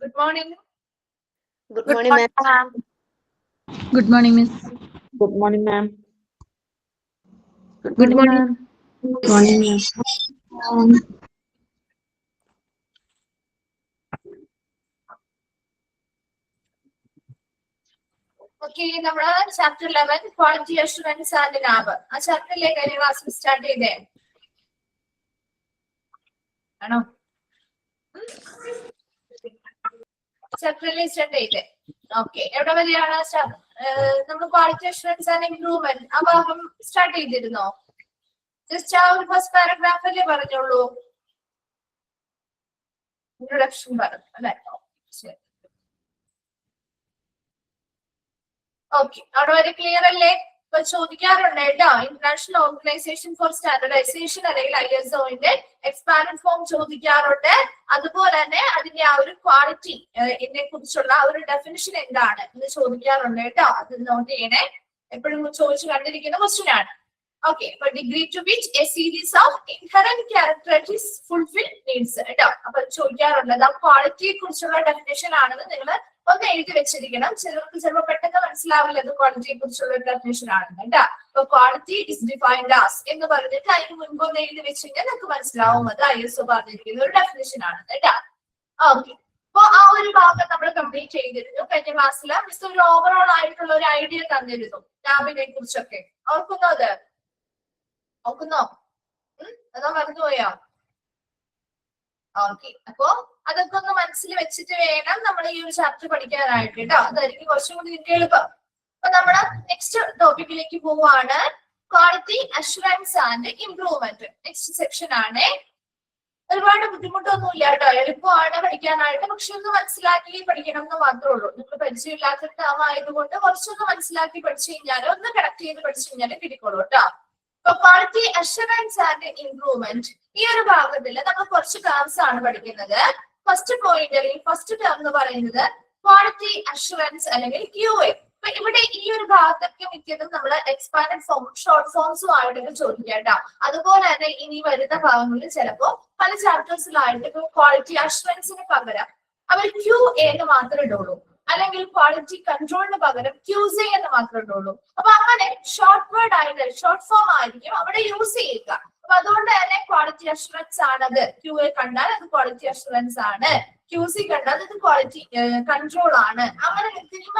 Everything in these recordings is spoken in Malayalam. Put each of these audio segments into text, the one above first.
Good morning. Good morning, ma'am. Good morning, miss. Good morning, ma'am. Good morning. Good morning, ma'am. Okay, നമ്മുടെ chapter 11 quality assurance and lab. ആ ചാപ്റ്ററിലെ കഴിഞ്ഞ ക്ലാസ്സിൽ സ്റ്റാർട്ട് ചെയ്തേ ആണോ? ചാപ്റ്ററിലെ സ്റ്റാർട്ട് ചെയ്തേ. ഓക്കെ, എവിടെ വരെയാണ് നമ്മൾ ക്വാളിറ്റി അഷുറൻസ് ആൻഡ് ഇംപ്രൂവ്മെന്റ് ആ ഭാഗം സ്റ്റാർട്ട് ചെയ്തിരുന്നോ? ജസ്റ്റ് ആ ഒരു ഫസ്റ്റ് പാരഗ്രാഫല്ലേ പറഞ്ഞോളൂ, ഇൻട്രൊഡക്ഷൻ പറഞ്ഞു അല്ലെ? ശരി, ഓക്കെ, അവിടെ വരെ ക്ലിയർ അല്ലേ? ഇപ്പൊ ചോദിക്കാറുണ്ട് കേട്ടോ, ഇന്റർനാഷണൽ ഓർഗനൈസേഷൻ ഫോർ സ്റ്റാൻഡർഡൈസേഷൻ അല്ലെങ്കിൽ ISOന്റെ എക്സ്പാൻഡ് ഫോം ചോദിക്കാറുണ്ട്. അതുപോലെ തന്നെ അതിന്റെ ആ ഒരു ക്വാളിറ്റി ഇതിനെ കുറിച്ചുള്ള ആ ഒരു ഡെഫിനിഷൻ എന്താണ് എന്ന് ചോദിക്കാറുണ്ട് കേട്ടോ. അത് നോട്ട് ചെയ്യണേ, എപ്പോഴും ചോദിച്ചു കണ്ടിരിക്കുന്ന ക്വസ്റ്റ്യൻ ആണ്. ഓക്കെ, അപ്പൊ degree to which a series of inherent characteristics fulfil needs കേട്ടോ. അപ്പൊ ചോദിക്കാറുണ്ട്, അത് ആ ക്വാളിറ്റിയെ കുറിച്ചുള്ള ഡെഫിനേഷൻ ആണെന്ന് നിങ്ങൾ ഒന്ന് എഴുതി വെച്ചിരിക്കണം. ചിലർക്ക് ചിലപ്പോൾ പെട്ടെന്ന് മനസ്സിലാവില്ല അത് ക്വാളിറ്റിയെ കുറിച്ചുള്ള ഡെഫിനേഷൻ ആണെന്ന് കേട്ടോ. അപ്പൊ ക്വാളിറ്റി ഇസ് ഡിഫൈൻഡ് ആസ് എന്ന് പറഞ്ഞിട്ട് അതിന് മുൻപ് ഒന്ന് എഴുതി വെച്ചിട്ട് നമുക്ക് മനസ്സിലാവും അത് ISO പറഞ്ഞിരിക്കുന്ന ഒരു ഡെഫിനേഷൻ ആണ് കേട്ടോ. ഓക്കെ, അപ്പൊ ആ ഒരു ഭാഗം നമ്മൾ കംപ്ലീറ്റ് ചെയ്തിരുന്നു കഴിഞ്ഞ ക്ലാസ്സിൽ. മിസ് ഒരു ഓവറോൾ ആയിട്ടുള്ള ഒരു ഐഡിയ തന്നിരുന്നു ലാബിനെ കുറിച്ചൊക്കെ. ഓർക്കുന്നോ അത്? ഓർക്കുന്നോ? അതാ മറന്നുപോയോ? ഓക്കെ, അപ്പൊ അതൊക്കെ ഒന്ന് മനസ്സിൽ വെച്ചിട്ട് വേണം നമ്മൾ ഈ ഒരു ചാപ്റ്റർ പഠിക്കാനായിട്ട് കേട്ടോ. അതായിരിക്കും കുറച്ചും കൂടി ഇതിന്റെ എളുപ്പം. അപ്പൊ നമ്മള് നെക്സ്റ്റ് ടോപ്പിക്കിലേക്ക് പോവാണ്, quality assurance and improvement. Next section ആണ്. ഒരുപാട് ബുദ്ധിമുട്ടൊന്നും ഇല്ല കേട്ടോ, എളുപ്പമാണ് പഠിക്കാനായിട്ട്. പക്ഷെ ഒന്ന് മനസ്സിലാക്കി പഠിക്കണം എന്ന് മാത്രമേ ഉള്ളൂ. നിങ്ങൾ പരിചയമില്ലാത്ത ടേം ആയതുകൊണ്ട് കുറച്ചൊന്ന് മനസ്സിലാക്കി പഠിച്ചു കഴിഞ്ഞാൽ, ഒന്ന് കണക്ട് ചെയ്ത് പഠിച്ചു കഴിഞ്ഞാൽ കിട്ടിക്കോളൂ കേട്ടോ. അപ്പൊ ക്വാളിറ്റി അഷുറൻസ് ആൻഡ് ഇംപ്രൂവ്മെന്റ് ഈ ഒരു ഭാഗത്തിൽ നമ്മൾ കുറച്ച് ടേംസ് ആണ് പഠിക്കുന്നത്. ഫസ്റ്റ് പോയിന്റ് അല്ലെങ്കിൽ ഫസ്റ്റ് ടേം എന്ന് പറയുന്നത് ക്വാളിറ്റി അഷുറൻസ് അല്ലെങ്കിൽ QA. അപ്പൊ ഇവിടെ ഈ ഒരു ഭാഗത്തൊക്കെ മിക്കതും നമ്മൾ എക്സ്പാൻഡഡ് ഫോം ഷോർട്ട് ഫോംസും ആയിട്ടൊക്കെ ചോദിക്കാം കേട്ടോ. അതുപോലെ തന്നെ ഇനി വരുന്ന ഭാഗങ്ങളിൽ ചിലപ്പോൾ പല ചാപ്റ്റേഴ്സിലായിട്ട് ഇപ്പൊ ക്വാളിറ്റി അഷുറൻസിന് പകരം അവർ QA എന്ന് മാത്രമേ ഇടുള്ളൂ, അല്ലെങ്കിൽ ക്വാളിറ്റി കൺട്രോളിന് പകരം QC എന്ന് മാത്രമേ ഇടുള്ളൂ. അപ്പൊ അങ്ങനെ ഷോർട്ട് വേർഡ് ആയിട്ട് ഷോർട്ട് ഫോം ആയിരിക്കും അവിടെ യൂസ് ചെയ്യുക. അപ്പൊ അതുകൊണ്ട് തന്നെ ക്വാളിറ്റി അഷുറൻസ് ആണത്. QA കണ്ടാൽ അത് ക്വാളിറ്റി അഷുറൻസ് ആണ്, QC കണ്ടാൽ അത് ക്വാളിറ്റി കൺട്രോൾ ആണ്. അങ്ങനെ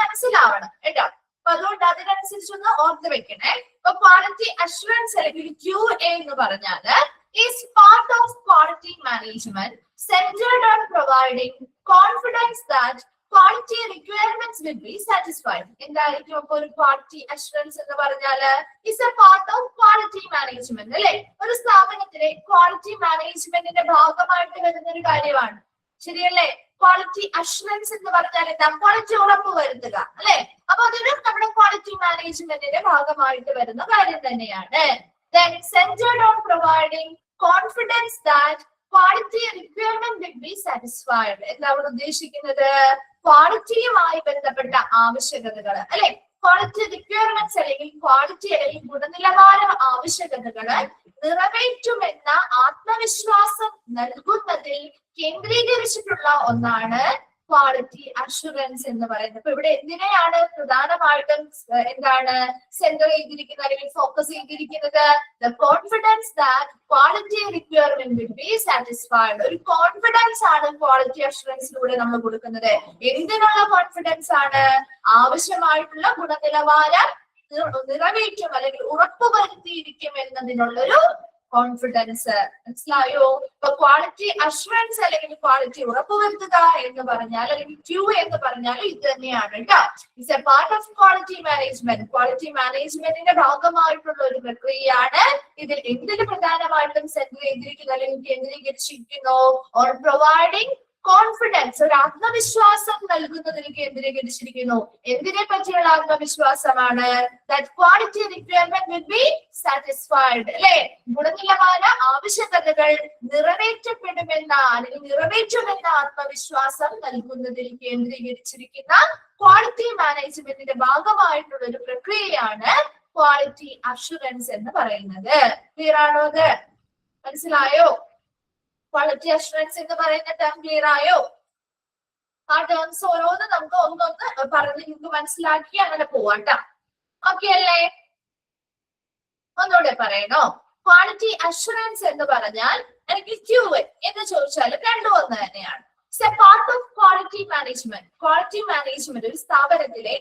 മനസ്സിലാവണം കേട്ടോ. അപ്പൊ അതുകൊണ്ട് അതിനനുസരിച്ചൊന്ന് ഓർത്ത് വെക്കണേ. അപ്പൊ ക്വാളിറ്റി അഷുറൻസ് അല്ലെങ്കിൽ QA എന്ന് പറഞ്ഞാല് is part of quality management centred on providing confidence that quality requirements will be satisfied. എന്തായിരിക്കും അപ്പൊ ഒരു ക്വാളിറ്റി അഷുറൻസ് എന്ന് പറഞ്ഞാല്? Is A part of quality management അല്ലെ? ഒരു സ്ഥാപനത്തിലെ ക്വാളിറ്റി മാനേജ്മെന്റിന്റെ ഭാഗമായിട്ട് വരുന്ന ഒരു കാര്യമാണ്, ശരിയല്ലേ? ക്വാളിറ്റി അഷുറൻസ് എന്ന് പറഞ്ഞാൽ എന്താ? ക്വാളിറ്റി ഉറപ്പ് വരുത്തുക അല്ലെ? അപ്പൊ അതൊരു നമ്മുടെ ക്വാളിറ്റി മാനേജ്മെന്റിന്റെ ഭാഗമായിട്ട് വരുന്ന കാര്യം തന്നെയാണ്. Then centered on providing confidence that quality requirement will be satisfied. എന്താണ് ഉദ്ദേശിക്കുന്നത്? ക്വാളിറ്റിയുമായി ബന്ധപ്പെട്ട ആവശ്യകതകൾ അല്ലെ, ക്വാളിറ്റി റിക്വയർമെന്റ്സ് അല്ലെങ്കിൽ ക്വാളിറ്റി അല്ലെങ്കിൽ ഗുണനിലവാര ആവശ്യകതകൾ നിറവേറ്റുമെന്ന ആത്മവിശ്വാസം നൽകുന്നതിൽ കേന്ദ്രീകരിച്ചിട്ടുള്ള ഒന്നാണ് ക്വാളിറ്റി അഷുറൻസ് എന്ന് പറയുന്നത്. അപ്പൊ ഇവിടെ എന്തിനെയാണ് പ്രധാനമായിട്ടും എന്താണ് സെന്റർ ചെയ്തിരിക്കുന്നത് അല്ലെങ്കിൽ ഫോക്കസ് ചെയ്തിരിക്കുന്നത്? The confidence that quality requirement will be satisfied. ഒരു കോൺഫിഡൻസ് ആണ് ക്വാളിറ്റി അഷുറൻസിലൂടെ നമ്മൾ കൊടുക്കുന്നത്. എന്തിനുള്ള കോൺഫിഡൻസ് ആണ്? ആവശ്യമായിട്ടുള്ള ഗുണനിലവാരം നിറവേറ്റും അല്ലെങ്കിൽ ഉറപ്പുവരുത്തിയിരിക്കും എന്നതിനുള്ളൊരു കോൺഫിഡൻസ്. മനസ്സിലായോ? ഇപ്പൊ ക്വാളിറ്റി അഷുറൻസ് അല്ലെങ്കിൽ ക്വാളിറ്റി ഉറപ്പുവരുത്തുക എന്ന് പറഞ്ഞാൽ അല്ലെങ്കിൽ QA എന്ന് പറഞ്ഞാൽ ഇത് തന്നെയാണ് കേട്ടോ. It's A part of quality management. Quality മാനേജ്മെന്റിന്റെ ഭാഗമായിട്ടുള്ള ഒരു പ്രക്രിയയാണ്. ഇതിൽ എന്തിന് പ്രധാനമായിട്ടും സെന്റർ ചെയ്തിരിക്കുന്നു അല്ലെങ്കിൽ കേന്ദ്രീകരിച്ചിരിക്കുന്നു? ഓർ പ്രൊവൈഡിങ് കോൺഫിഡൻസ്, ഒരു ആത്മവിശ്വാസം നൽകുന്നതിന് കേന്ദ്രീകരിച്ചിരിക്കുന്നു. എന്തിനെ പറ്റിയുള്ള ആത്മവിശ്വാസമാണ്? That quality requirement will be satisfied അല്ലെ? ഗുണനിലവാര ആവശ്യകതകൾ നിറവേറ്റപ്പെടുമെന്ന അല്ലെങ്കിൽ നിറവേറ്റുമെന്ന ആത്മവിശ്വാസം നൽകുന്നതിൽ കേന്ദ്രീകരിച്ചിരിക്കുന്ന ക്വാളിറ്റി മാനേജ്മെന്റിന്റെ ഭാഗമായിട്ടുള്ള ഒരു പ്രക്രിയയാണ് ക്വാളിറ്റി അഷുറൻസ് എന്ന് പറയുന്നത്. ക്ലിയർ ആണോ? അത് മനസ്സിലായോ? ക്വാളിറ്റി അഷുറൻസ് എന്ന് പറയുന്ന ടേം ക്ലിയർ ആയോ? ആ ടേംസ് ഓരോന്ന് നമുക്ക് ഒന്നൊന്ന് പറഞ്ഞ് നിങ്ങൾക്ക് മനസ്സിലാക്കി അങ്ങനെ പോവാട്ടോ. ഓക്കെ അല്ലേ? ഒന്നുകൂടെ പറയണോ? ക്വാളിറ്റി അഷുറൻസ് എന്ന് പറഞ്ഞാൽ എനിക്ക് QA എന്ന് ചോദിച്ചാൽ രണ്ടും ഒന്ന് തന്നെയാണ്. It's A part of quality management. Quality management ഒരു സ്ഥാപനത്തിലെ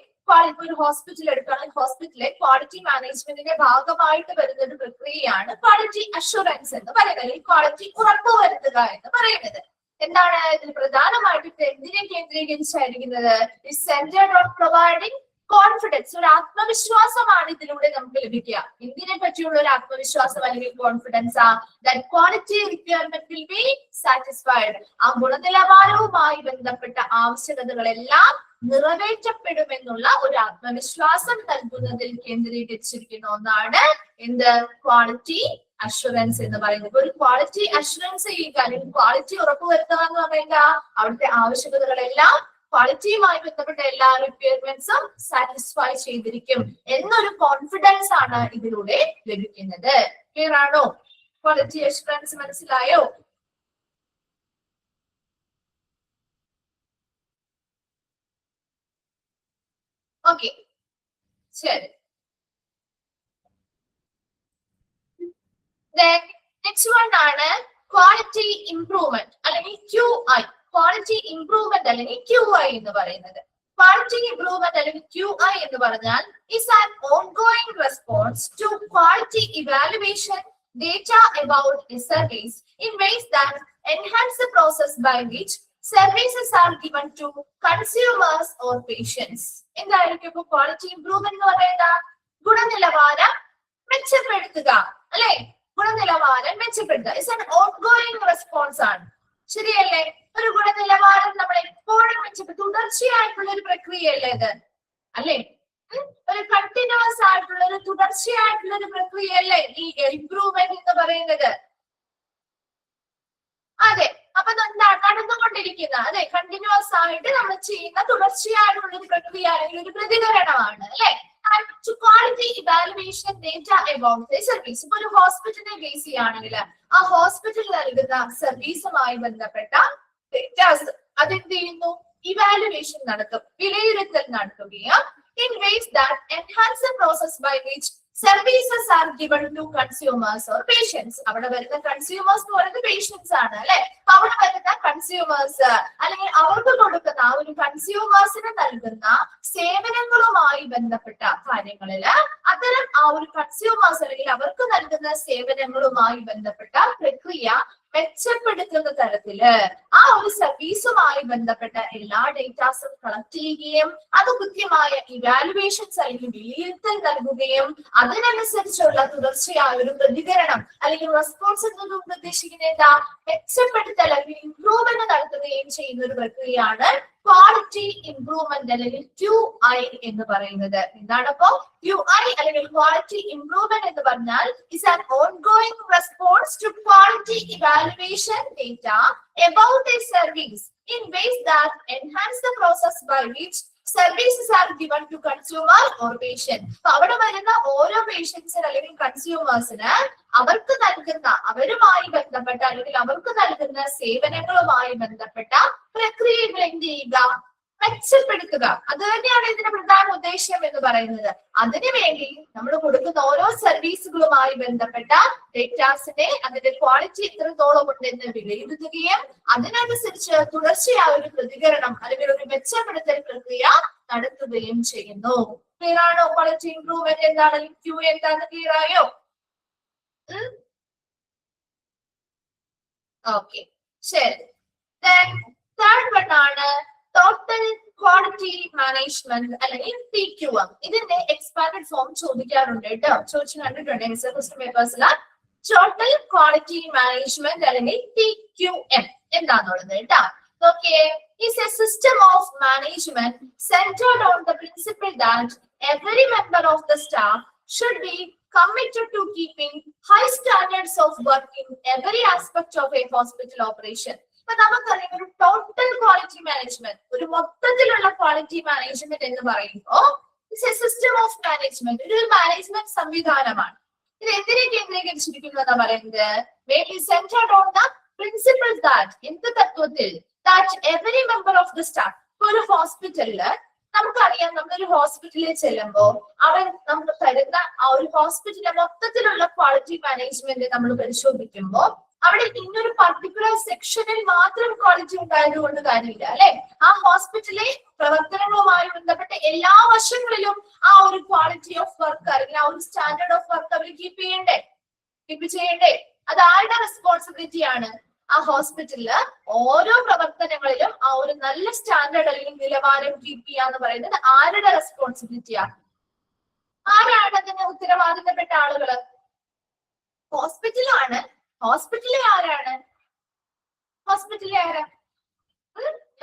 ഒരു ഹോസ്പിറ്റൽ എടുക്കുകയാണെങ്കിൽ ഹോസ്പിറ്റലിലെ ക്വാളിറ്റി മാനേജ്മെന്റിന്റെ ഭാഗമായിട്ട് വരുന്ന ഒരു പ്രക്രിയയാണ് ക്വാളിറ്റി അഷുറൻസ് എന്ന് പറയുന്നത്. ഈ ക്വാളിറ്റി ഉറപ്പുവരുത്തുക എന്ന് പറയുന്നത്. എന്താണ് ഇതിൽ പ്രധാനമായിട്ട് എന്തിനെ കേന്ദ്രീകരിച്ചായിരിക്കുന്നത്? It centred on providing confidence. ഒരു ആത്മവിശ്വാസമാണ് ഇതിലൂടെ നമുക്ക് ലഭിക്കുക. എന്തിനെ പറ്റിയുള്ള ഒരു ആത്മവിശ്വാസം അല്ലെങ്കിൽ confidence? That quality requirement will be satisfied. ആ ഗുണനിലവാരവുമായി ബന്ധപ്പെട്ട ആവശ്യകതകളെല്ലാം നിറവേറ്റപ്പെടുമെന്നുള്ള ഒരു ആത്മവിശ്വാസം നൽകുന്നതിൽ കേന്ദ്രീകരിച്ചിരിക്കുന്ന ഒന്നാണ് എന്ത്? ക്വാളിറ്റി അഷുറൻസ് എന്ന് പറയുന്നത്. ഒരു ക്വാളിറ്റി അഷുറൻസ് ചെയ്യുക അല്ലെങ്കിൽ ക്വാളിറ്റി ഉറപ്പുവരുത്തുക എന്ന് പറയുന്നത് അവിടുത്തെ ആവശ്യകതകളെല്ലാം ക്വാളിറ്റിയുമായി ബന്ധപ്പെട്ട എല്ലാ റിക്വയർമെന്റ്സും സാറ്റിസ്ഫൈ ചെയ്തിരിക്കും എന്നൊരു കോൺഫിഡൻസ് ആണ് ഇതിലൂടെ ലഭിക്കുന്നത്. ക്ലിയർ ആണോ? ക്വാളിറ്റി അഷുറൻസ് മനസ്സിലായോ? ഓക്കെ, ശരി. നെക്സ്റ്റ് വൺ ആണ് ക്വാളിറ്റി ഇംപ്രൂവ്മെന്റ് അല്ലെങ്കിൽ QI. ക്വാളിറ്റി ഇംപ്രൂവ്മെന്റ് അല്ലെങ്കിൽ QI എന്ന് പറയുന്നത്. ക്വാളിറ്റി ഇംപ്രൂവ്മെന്റ് അല്ലെങ്കിൽ QI എന്ന് പറഞ്ഞാൽ is an ongoing response to quality evaluation data about a service in ways that enhance the process by which services are given to consumers or patients. എന്തായിരിക്കും ഇപ്പൊ ക്വാളിറ്റി ഇംപ്രൂവ്മെന്റ് എന്ന് പറയുന്നത്? ഗുണനിലവാരം മെച്ചപ്പെടുത്തുക അല്ലെ? ഗുണനിലവാരം മെച്ചപ്പെടുത്തുക ഇസ് ആൻ ഓൺഗോയിങ് റെസ്പോൺസ് ആണ്. ശരിയല്ലേ? ഒരു ഗുണനിലവാരം നമ്മൾ എപ്പോഴും മെച്ചപ്പെടുത്തും. തുടർച്ചയായിട്ടുള്ള ഒരു പ്രക്രിയയല്ലേ ഇത്? അല്ലെ? ഒരു കണ്ടിന്യൂസ് ആയിട്ടുള്ള ഒരു തുടർച്ചയായിട്ടുള്ള ഒരു പ്രക്രിയയല്ലേ ഈ ഇംപ്രൂവ്മെന്റ് എന്ന് പറയുന്നത്? അതെ. അപ്പൊ നടന്നുകൊണ്ടിരിക്കുന്ന അതെ കണ്ടിന്യൂസ് ആയിട്ട് നമ്മൾ ചെയ്യുന്ന തുടർച്ചയായിട്ടുള്ള ഒരു പ്രക്രിയ അല്ലെങ്കിൽ ഒരു പ്രതികരണമാണ് അല്ലെ? Quality evaluation data about the service. ഇപ്പൊ ഒരു ഹോസ്പിറ്റലിനെ ബേസ് ചെയ്യുകയാണെങ്കിൽ ആ ഹോസ്പിറ്റൽ നൽകുന്ന സർവീസുമായി ബന്ധപ്പെട്ട ഡേറ്റാസ് അതെന്ത് ചെയ്യുന്നു? ഇവാലുവേഷൻ നടത്തും, വിലയിരുത്തൽ നടത്തുകയും in ways that enhance the process by which services are given to consumers or patients. അവിടെ വരുന്ന കൺസ്യൂമേഴ്സ് എന്ന് പറയുന്നത് പേഷ്യൻസ് ആണ് അല്ലെ? അവിടെ വരുന്ന കൺസ്യൂമേഴ്സ് അല്ലെങ്കിൽ അവർക്ക് കൊടുക്കുന്ന ആ ഒരു കൺസ്യൂമേഴ്സിന് നൽകുന്ന സേവനങ്ങളുമായി ബന്ധപ്പെട്ട കാര്യങ്ങളില് അത്തരം ആ ഒരു കൺസ്യൂമേഴ്സ് അല്ലെങ്കിൽ അവർക്ക് നൽകുന്ന സേവനങ്ങളുമായി ബന്ധപ്പെട്ട പ്രക്രിയ മെച്ചപ്പെടുത്തുന്ന തരത്തില് ആ ഒരു സർവീസുമായി ബന്ധപ്പെട്ട എല്ലാ ഡേറ്റാസും കളക്ട് ചെയ്യുകയും അത് കൃത്യമായ ഇവാലുവേഷൻസ് അല്ലെങ്കിൽ വിലയിരുത്തൽ നൽകുകയും അതിനനുസരിച്ചുള്ള തുടർച്ചയായ ഒരു പ്രതികരണം അല്ലെങ്കിൽ റെസ്പോൺസ് എന്നതുകൊണ്ട് ഉദ്ദേശിക്കുന്നത് എന്താ? മെച്ചപ്പെടുത്തൽ അല്ലെങ്കിൽ ഇംപ്രൂവ്മെന്റ് നടത്തുകയും ചെയ്യുന്ന ഒരു പ്രക്രിയയാണ് ക്വാളിറ്റി ഇംപ്രൂവ്മെന്റ് അല്ലെങ്കിൽ QI എന്ന് പറയുന്നത്. എന്താണപ്പോ QI അല്ലെങ്കിൽ ക്വാളിറ്റി ഇംപ്രൂവ്മെന്റ് എന്ന് പറഞ്ഞാൽ is an ongoing response to quality evaluation data about a service in ways that enhance the process by which services are given to consumer or patient. അപ്പൊ അവിടെ വരുന്ന ഓരോ പേഷ്യൻസിന് അല്ലെങ്കിൽ കൺസ്യൂമേഴ്സിന് അവർക്ക് നൽകുന്ന അവരുമായി ബന്ധപ്പെട്ട അല്ലെങ്കിൽ അവർക്ക് നൽകുന്ന സേവനങ്ങളുമായി ബന്ധപ്പെട്ട പ്രക്രിയകൾ എന്ത് ചെയ്യുക? മെച്ചപ്പെടുത്തുക. അത് തന്നെയാണ് ഇതിന്റെ പ്രധാന ഉദ്ദേശ്യം എന്ന് പറയുന്നത്. അതിനുവേണ്ടി നമ്മൾ കൊടുക്കുന്ന ഓരോ സർവീസുകളുമായി ബന്ധപ്പെട്ട ഡേറ്റാസിനെ അതിന്റെ ക്വാളിറ്റി എത്രത്തോളം ഉണ്ടെന്ന് വിലയിരുത്തുകയും അതിനനുസരിച്ച് തുടർച്ചയായ ഒരു പ്രതികരണം അല്ലെങ്കിൽ ഒരു മെച്ചപ്പെടുത്തൽ പ്രക്രിയ നടത്തുകയും ചെയ്യുന്നു. ക്ലിയർ ആണോ? ക്വാളിറ്റി ഇംപ്രൂവ്മെന്റ് എന്താണ് അല്ലെങ്കിൽ QA എന്താണെന്ന് ക്ലിയർ ആയോ? ഓക്കെ, ശരി. തേർഡ് വൺ ആണ് ടോട്ടൽ ക്വാളിറ്റി മാനേജ്മെന്റ് അല്ലെങ്കിൽ TQM. ഇതിന്റെ എക്സ്പാൻഡഡ് ഫോം ചോദിക്കാറുണ്ട് കേട്ടോ, ചോദിച്ചു കണ്ടിട്ടുണ്ട് ക്വസ്റ്റ്യൻ പേപ്പേഴ്സിൽ. ടോട്ടൽ ക്വാളിറ്റി മാനേജ്മെന്റ് അല്ലെങ്കിൽ TQM എന്താന്നുള്ളത് കേട്ടോ. Okay, is a system of management centered on the principle that every member of the staff should be committed to keeping high standards of work in every aspect of a hospital operation. അപ്പൊ നമുക്കറിയാം ഒരു ടോട്ടൽ ക്വാളിറ്റി മാനേജ്മെന്റ്, ഒരു മൊത്തത്തിലുള്ള ക്വാളിറ്റി മാനേജ്മെന്റ് എന്ന് പറയുമ്പോൾ it's A system of management, ഒരു മാനേജ്മെന്റ് സംവിധാനമാണ്. ഇത് എന്തിനെ കേന്ദ്രീകരിച്ചിരിക്കുന്നു എന്നാ പറയുന്നത്? Centred on the principle that എന്ത് തത്വത്തിൽ that every member of the staff, ഒരു ഹോസ്പിറ്റലില് നമുക്കറിയാം, നമ്മളൊരു ഹോസ്പിറ്റലിൽ ചെല്ലുമ്പോ അവർ നമുക്ക് തരുന്ന ആ ഒരു ഹോസ്പിറ്റലിലെ മൊത്തത്തിലുള്ള ക്വാളിറ്റി മാനേജ്മെന്റ് നമ്മൾ പരിശോധിക്കുമ്പോൾ അവിടെ ഇന്നൊരു പർട്ടിക്കുലർ സെക്ഷനിൽ മാത്രം ക്വാളിറ്റി ഉണ്ടായതുകൊണ്ട് കാര്യമില്ല, അല്ലെ? ആ ഹോസ്പിറ്റലിലെ പ്രവർത്തനങ്ങളുമായി ബന്ധപ്പെട്ട എല്ലാ വശങ്ങളിലും ആ ഒരു ക്വാളിറ്റി ഓഫ് വർക്ക് അല്ലെങ്കിൽ ആ ഒരു സ്റ്റാൻഡേർഡ് ഓഫ് വർക്ക് അവർ കീപ്പ് ചെയ്യണ്ടേ? അത് ആരുടെ റെസ്പോൺസിബിലിറ്റി ആണ്? ആ ഹോസ്പിറ്റലില് ഓരോ പ്രവർത്തനങ്ങളിലും ആ ഒരു നല്ല സ്റ്റാൻഡേർഡ് അല്ലെങ്കിൽ നിലവാരം കീപ്പ് ചെയ്യാന്ന് പറയുന്നത് ആരുടെ റെസ്പോൺസിബിലിറ്റിയാ? ആരാണ് അതിന് ഉത്തരവാദിത്തപ്പെട്ട ആളുകള്? ഹോസ്പിറ്റലാണ്. ഹോസ്പിറ്റലിലെ ആരാണ്?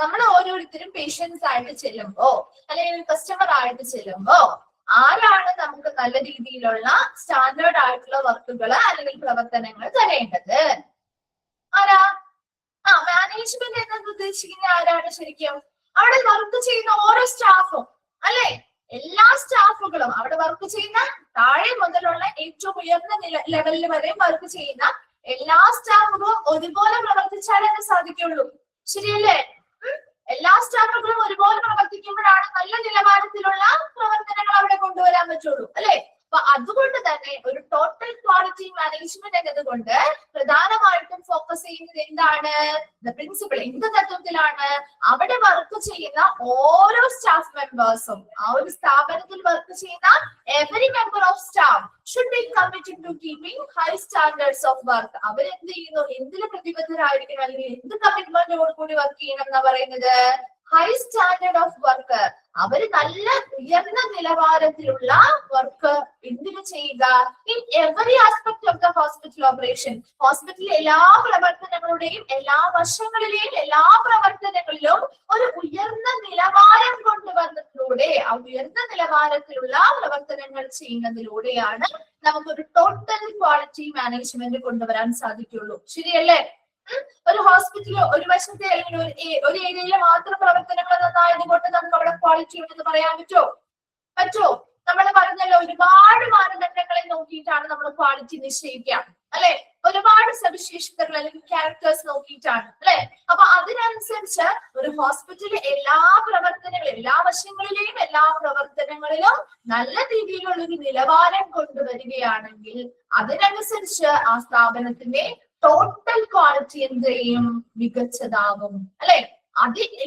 നമ്മൾ ഓരോരുത്തരും പേഷ്യൻസ് ആയിട്ട് ചെല്ലുമ്പോ അല്ലെങ്കിൽ കസ്റ്റമർ ആയിട്ട് ചെല്ലുമ്പോ ആരാണ് നമുക്ക് നല്ല രീതിയിലുള്ള സ്റ്റാൻഡേർഡ് ആയിട്ടുള്ള വർക്കുകൾ അല്ലെങ്കിൽ പ്രവർത്തനങ്ങൾ തരേണ്ടത്? ആരാ? മാനേജ്മെന്റ് എന്നത് ഉദ്ദേശിക്കുന്ന ആരാണ് ശരിക്കും? അവിടെ വർക്ക് ചെയ്യുന്ന ഓരോ സ്റ്റാഫും, അല്ലെ? എല്ലാ സ്റ്റാഫുകളും അവിടെ വർക്ക് ചെയ്യുന്ന താഴെ മുതലുള്ള ഏറ്റവും ഉയർന്ന ലെവലിൽ വരെ വർക്ക് ചെയ്യുന്ന എല്ലാ സ്റ്റാഫുകളും ഒരുപോലെ പ്രവർത്തിച്ചാലേ അത് സാധിക്കുള്ളൂ. ശരിയല്ലേ? എല്ലാ സ്റ്റാഫുകളും ഒരുപോലെ പ്രവർത്തിക്കുമ്പോഴാണ് നല്ല നിലവാരത്തിലുള്ള പ്രവർത്തനങ്ങൾ അവിടെ കൊണ്ടുവരാൻ പറ്റുള്ളൂ, അല്ലെ? അപ്പൊ അതുകൊണ്ട് തന്നെ ഒരു ടോട്ടൽ ക്വാളിറ്റി മാനേജ്മെന്റ് എന്നതുകൊണ്ട് പ്രധാനമായിട്ടും ഫോക്കസ് ചെയ്യുന്നത് എന്താണ്? പ്രിൻസിപ്പിൾ എന്ത് തത്വത്തിലാണ്? അവിടെ വർക്ക് ചെയ്യുന്ന ഓരോ സ്റ്റാഫ് മെമ്പേഴ്സും, ആ ഒരു സ്ഥാപനത്തിൽ വർക്ക് ചെയ്യുന്ന every member of staff should be committed to keeping high standards of work. അവരെന്ത് ചെയ്യുന്നു? എന്തിന് പ്രതിബദ്ധരായിരിക്കണം അല്ലെങ്കിൽ എന്ത് കമ്മിറ്റ്മെന്റോട് കൂടി വർക്ക് ചെയ്യണം എന്നാ പറയുന്നത്? High standard of work. അവര് നല്ല ഉയർന്ന നിലവാരത്തിലുള്ള വർക്ക് എന്തിനു ചെയ്യുക? In every aspect of the hospital operation. ഹോസ്പിറ്റലിലെ എല്ലാ പ്രവർത്തനങ്ങളുടെയും എല്ലാ വശങ്ങളിലെയും എല്ലാ പ്രവർത്തനങ്ങളിലും ഒരു ഉയർന്ന നിലവാരം കൊണ്ടുവന്നതിലൂടെ, ആ ഉയർന്ന നിലവാരത്തിലുള്ള പ്രവർത്തനങ്ങൾ ചെയ്യുന്നതിലൂടെയാണ് നമുക്കൊരു ടോട്ടൽ ക്വാളിറ്റി മാനേജ്മെന്റ് കൊണ്ടുവരാൻ സാധിക്കുള്ളൂ. ശരിയല്ലേ? ഒരു ഹോസ്പിറ്റലിൽ ഒരു വശത്തെ അല്ലെങ്കിൽ ഒരു ഏരിയയിലെ മാത്രം പ്രവർത്തനങ്ങൾ നന്നായത് കൊണ്ട് നമുക്ക് അവിടെ ക്വാളിറ്റി ഉണ്ടെന്ന് പറയാൻ പറ്റുമോ? നമ്മൾ പറഞ്ഞല്ലോ, ഒരുപാട് മാനദണ്ഡങ്ങളെ നോക്കിയിട്ടാണ് നമ്മൾ ക്വാളിറ്റി നിശ്ചയിക്കുക, അല്ലെ? ഒരുപാട് സവിശേഷതകൾ അല്ലെങ്കിൽ ക്യാരക്ടേഴ്സ് നോക്കിയിട്ടാണ്, അല്ലെ? അപ്പൊ അതിനനുസരിച്ച് ഒരു ഹോസ്പിറ്റലിലെ എല്ലാ പ്രവർത്തനങ്ങളും, എല്ലാ വശങ്ങളിലെയും എല്ലാ പ്രവർത്തനങ്ങളിലും നല്ല രീതിയിലുള്ള ഒരു നിലവാരം കൊണ്ടുവരികയാണെങ്കിൽ അതിനനുസരിച്ച് ആ സ്ഥാപനത്തിന്റെ ടോട്ടൽ ക്വാളിറ്റി എന്ത് ചെയ്യും? മികച്ചതാവും, അല്ലെ?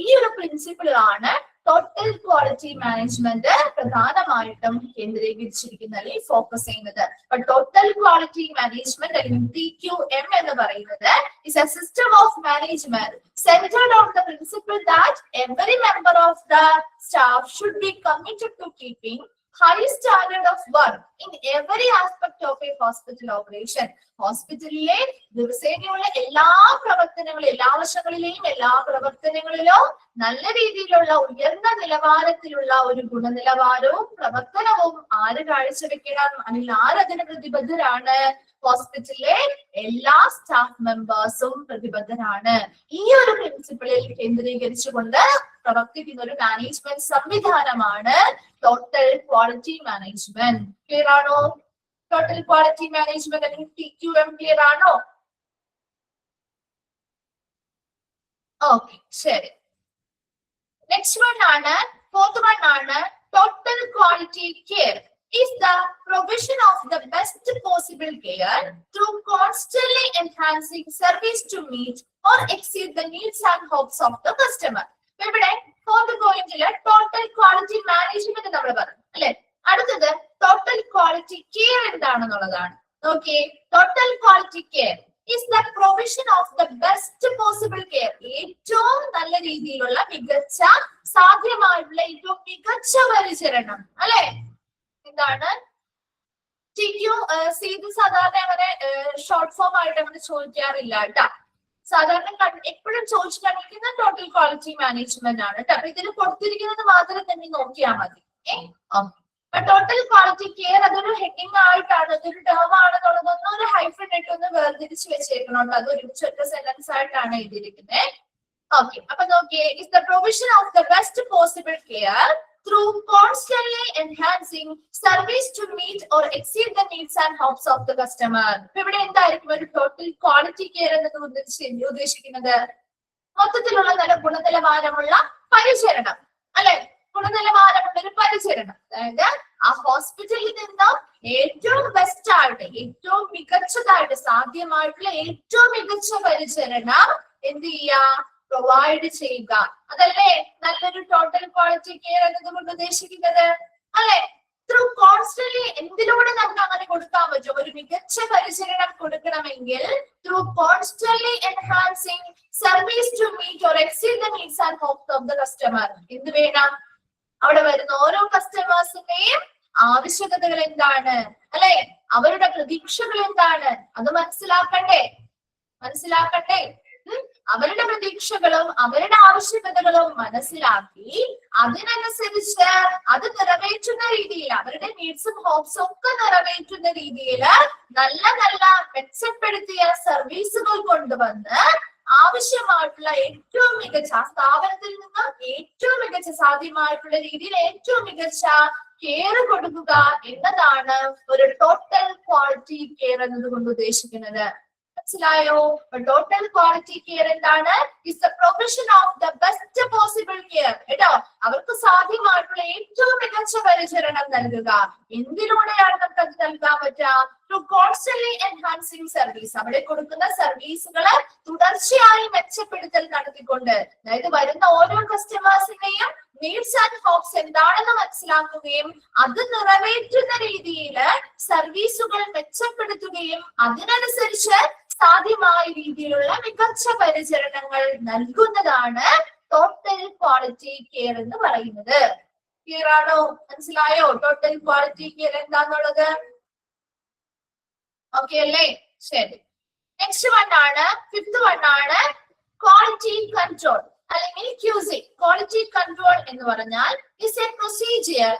ഈ ഒരു പ്രിൻസിപ്പിളാണ് ടോട്ടൽ ക്വാളിറ്റി മാനേജ്മെന്റ് പ്രധാനമായിട്ടും കേന്ദ്രീകരിച്ചിരിക്കുന്നത് അല്ലെങ്കിൽ ഫോക്കസ് ചെയ്യുന്നത്. ടോട്ടൽ ക്വാളിറ്റി മാനേജ്മെന്റ് അല്ലെങ്കിൽ TQM എന്ന് പറയുന്നത് is A system of management centered on the principle that every member of the staff should be committed to keeping high standard of work in every aspect of a hospital operation. ഹോസ്പിറ്റലിലെ ദിവസേനയുള്ള എല്ലാ പ്രവർത്തനങ്ങളും, എല്ലാ വശങ്ങളിലെയും എല്ലാ പ്രവർത്തനങ്ങളിലും നല്ല രീതിയിലുള്ള ഉയർന്ന നിലവാരത്തിലുള്ള ഒരു ഗുണനിലവാരവും പ്രവർത്തനവും ആര് കാഴ്ചവെക്കണം അല്ലെങ്കിൽ ആരതിന് പ്രതിബദ്ധരാണ്? ഹോസ്പിറ്റലിലെ എല്ലാ സ്റ്റാഫ് മെമ്പേഴ്സും പ്രതിബദ്ധരാണ്. ഈ ഒരു പ്രിൻസിപ്പിളിൽ കേന്ദ്രീകരിച്ചുകൊണ്ട് പ്രവർത്തിക്കുന്ന ഒരു മാനേജ്മെന്റ് സംവിധാനമാണ് ടോട്ടൽ ക്വാളിറ്റി മാനേജ്മെന്റ്. ക്ലിയർ ആണോ? ടോട്ടൽ ക്വാളിറ്റി മാനേജ്മെന്റ് അല്ലെങ്കിൽ TQM ക്ലിയർ ആണോ? ഓക്കെ, ശരി. നെക്സ്റ്റ് വൺ ആണ്, ഫോർത്ത് വൺ ആണ് total quality care is the provision of the best possible care through constantly enhancing service to meet or exceed the needs and hopes of the customer. ഇവിടെ ഫോർത്ത് പോയിന്റില് ടോട്ടൽ ക്വാളിറ്റി മാനേജ്മെന്റ് നമ്മൾ പറഞ്ഞു, അല്ലെ? അടുത്തത് ടോട്ടൽ ക്വാളിറ്റി കെയർ എന്താണെന്നുള്ളതാണ്. നോക്കിയേ, total quality care is the provision of the best possible care. ഏറ്റവും നല്ല രീതിയിലുള്ള മികച്ച സാധ്യമായിട്ടുള്ള ഏറ്റവും മികച്ച പരിചരണം, അല്ലെ? എന്താണ് ഇത് സാധാരണ അങ്ങനെ ഷോർട്ട് ഫോം ആയിട്ട് അങ്ങനെ ചോദിക്കാറില്ല കേട്ടാ. സാധാരണ എപ്പോഴും ചോദിച്ചു കാണിക്കുന്ന ടോട്ടൽ ക്വാളിറ്റി മാനേജ്മെന്റ് ആണ് കേട്ടോ. അപ്പൊ ഇതിൽ കൊടുത്തിരിക്കുന്നത് മാത്രം തന്നെ നോക്കിയാൽ മതി. ടോട്ടൽ ക്വാളിറ്റി കെയർ അതൊരു ഹെഡിങ് ആയിട്ടാണ്, അതൊരു ടേം ആണെന്നുള്ളതൊന്നും ഒരു ഹൈഫൻ ഇട്ട് ഒന്ന് വേർതിരിച്ച് വെച്ചേക്കണം. അതൊരു ഒറ്റ സെന്റൻസ് ആയിട്ടാണ് എഴുതിയിരിക്കുന്നത്. ഓക്കെ, അപ്പൊ നോക്കിയേ, is the provision of the best possible care through constantly enhancing service to meet or exceed the needs and hopes of the customer. ഇവിടെ എന്തായിരിക്കും ഒരു ടോട്ടൽ ക്വാളിറ്റി കെയർ എന്നത് ഉദ്ദേശിക്കുന്നത്? മൊത്തത്തിലുള്ള നല്ല ഗുണനിലവാരമുള്ള പരിചരണം, അല്ലെ? ഗുണനിലവാരമുള്ള ഒരു പരിചരണം, അതായത് ആ ഹോസ്പിറ്റലിൽ നിന്ന് ഏറ്റവും ബെസ്റ്റ് ആയിട്ട്, ഏറ്റവും മികച്ചതായിട്ട് സാധ്യമായിട്ടുള്ള ഏറ്റവും മികച്ച പരിചരണം എന്ത് ചെയ്യാ, പ്രൊവൈഡ് ചെയ്യുക. അതല്ലേ നല്ലൊരു ടോട്ടൽ ക്വാളിറ്റി കെയർ എന്നതുകൊണ്ട് ഉദ്ദേശിക്കുന്നത്, അല്ലെ? ത്രൂ കോൺസ്റ്റന്റ്ലി എന്തിലൂടെ നമുക്ക് അങ്ങനെ കൊടുക്കാൻ പറ്റും? ഒരു മികച്ച പരിചരണം കൊടുക്കണമെങ്കിൽ through constantly enhancing service to meet or exceed the needs and hopes of the customer. എന്ത് വേണം? അവിടെ വരുന്ന ഓരോ കസ്റ്റമേഴ്സിന്റെയും ആവശ്യകതകൾ എന്താണ്, അല്ലെ? അവരുടെ പ്രതീക്ഷകൾ എന്താണ്? അത് മനസ്സിലാക്കണ്ടേ? അവരുടെ പ്രതീക്ഷകളും അവരുടെ ആവശ്യകതകളും മനസ്സിലാക്കി അതിനനുസരിച്ച് അത് നിറവേറ്റുന്ന രീതിയിൽ, അവരുടെ നീഡ്സും ഹോപ്സും ഒക്കെ നിറവേറ്റുന്ന രീതിയിൽ നല്ല നല്ല മെച്ചപ്പെടുത്തിയ സർവീസുകൾ കൊണ്ടുവന്ന് ആവശ്യമായിട്ടുള്ള ഏറ്റവും മികച്ച, സ്ഥാപനത്തിൽ നിന്നും ഏറ്റവും മികച്ച സാധ്യമായിട്ടുള്ള രീതിയിൽ ഏറ്റവും മികച്ച കെയർ കൊടുക്കുക എന്നതാണ് ഒരു ടോട്ടൽ ക്വാളിറ്റി കെയർ എന്നതുകൊണ്ട് ഉദ്ദേശിക്കുന്നത്. മനസ്സിലായോ? ടോട്ടൽ ക്വാളിറ്റി കെയർ എന്താണ്? Is the provision of the best possible care. കേട്ടോ, അവർക്ക് സാധ്യമായിട്ടുള്ള ഏറ്റവും മികച്ച പരിചരണം നൽകുക. എന്തിലൂടെയാണ് നമുക്ക് അത് നൽകാൻ പറ്റുക? To constantly enhancing service. അവിടെ കൊടുക്കുന്ന സർവീസുകളെ തുടർച്ചയായി മെച്ചപ്പെടുത്തൽ നടത്തിക്കൊണ്ട്, അതായത് വരുന്ന ഓരോ കസ്റ്റമേഴ്സിന്റെയും നീഡ്സ് ആൻഡ് ഹോപ്സ് എന്താണെന്ന് മനസ്സിലാക്കുകയും അത് നിറവേറ്റുന്ന രീതിയിൽ സർവീസുകൾ മെച്ചപ്പെടുത്തുകയും അതിനനുസരിച്ച് സാധ്യമായ രീതിയിലുള്ള മികച്ച പരിചരണങ്ങൾ നൽകുന്നതാണ് ടോട്ടൽ ക്വാളിറ്റി കെയർ എന്ന് പറയുന്നത്. ക്ലിയർ ആണോ? മനസ്സിലായോ ടോട്ടൽ ക്വാളിറ്റി കെയർ എന്താന്നുള്ളത്? ഓക്കെ അല്ലേ? ശരി. നെക്സ്റ്റ് വൺ ആണ്, ഫിഫ്ത് വൺ ആണ് ക്വാളിറ്റി കൺട്രോൾ അല്ലെങ്കിൽ QC. ക്വാളിറ്റി കൺട്രോൾ എന്ന് പറഞ്ഞാൽ is A procedure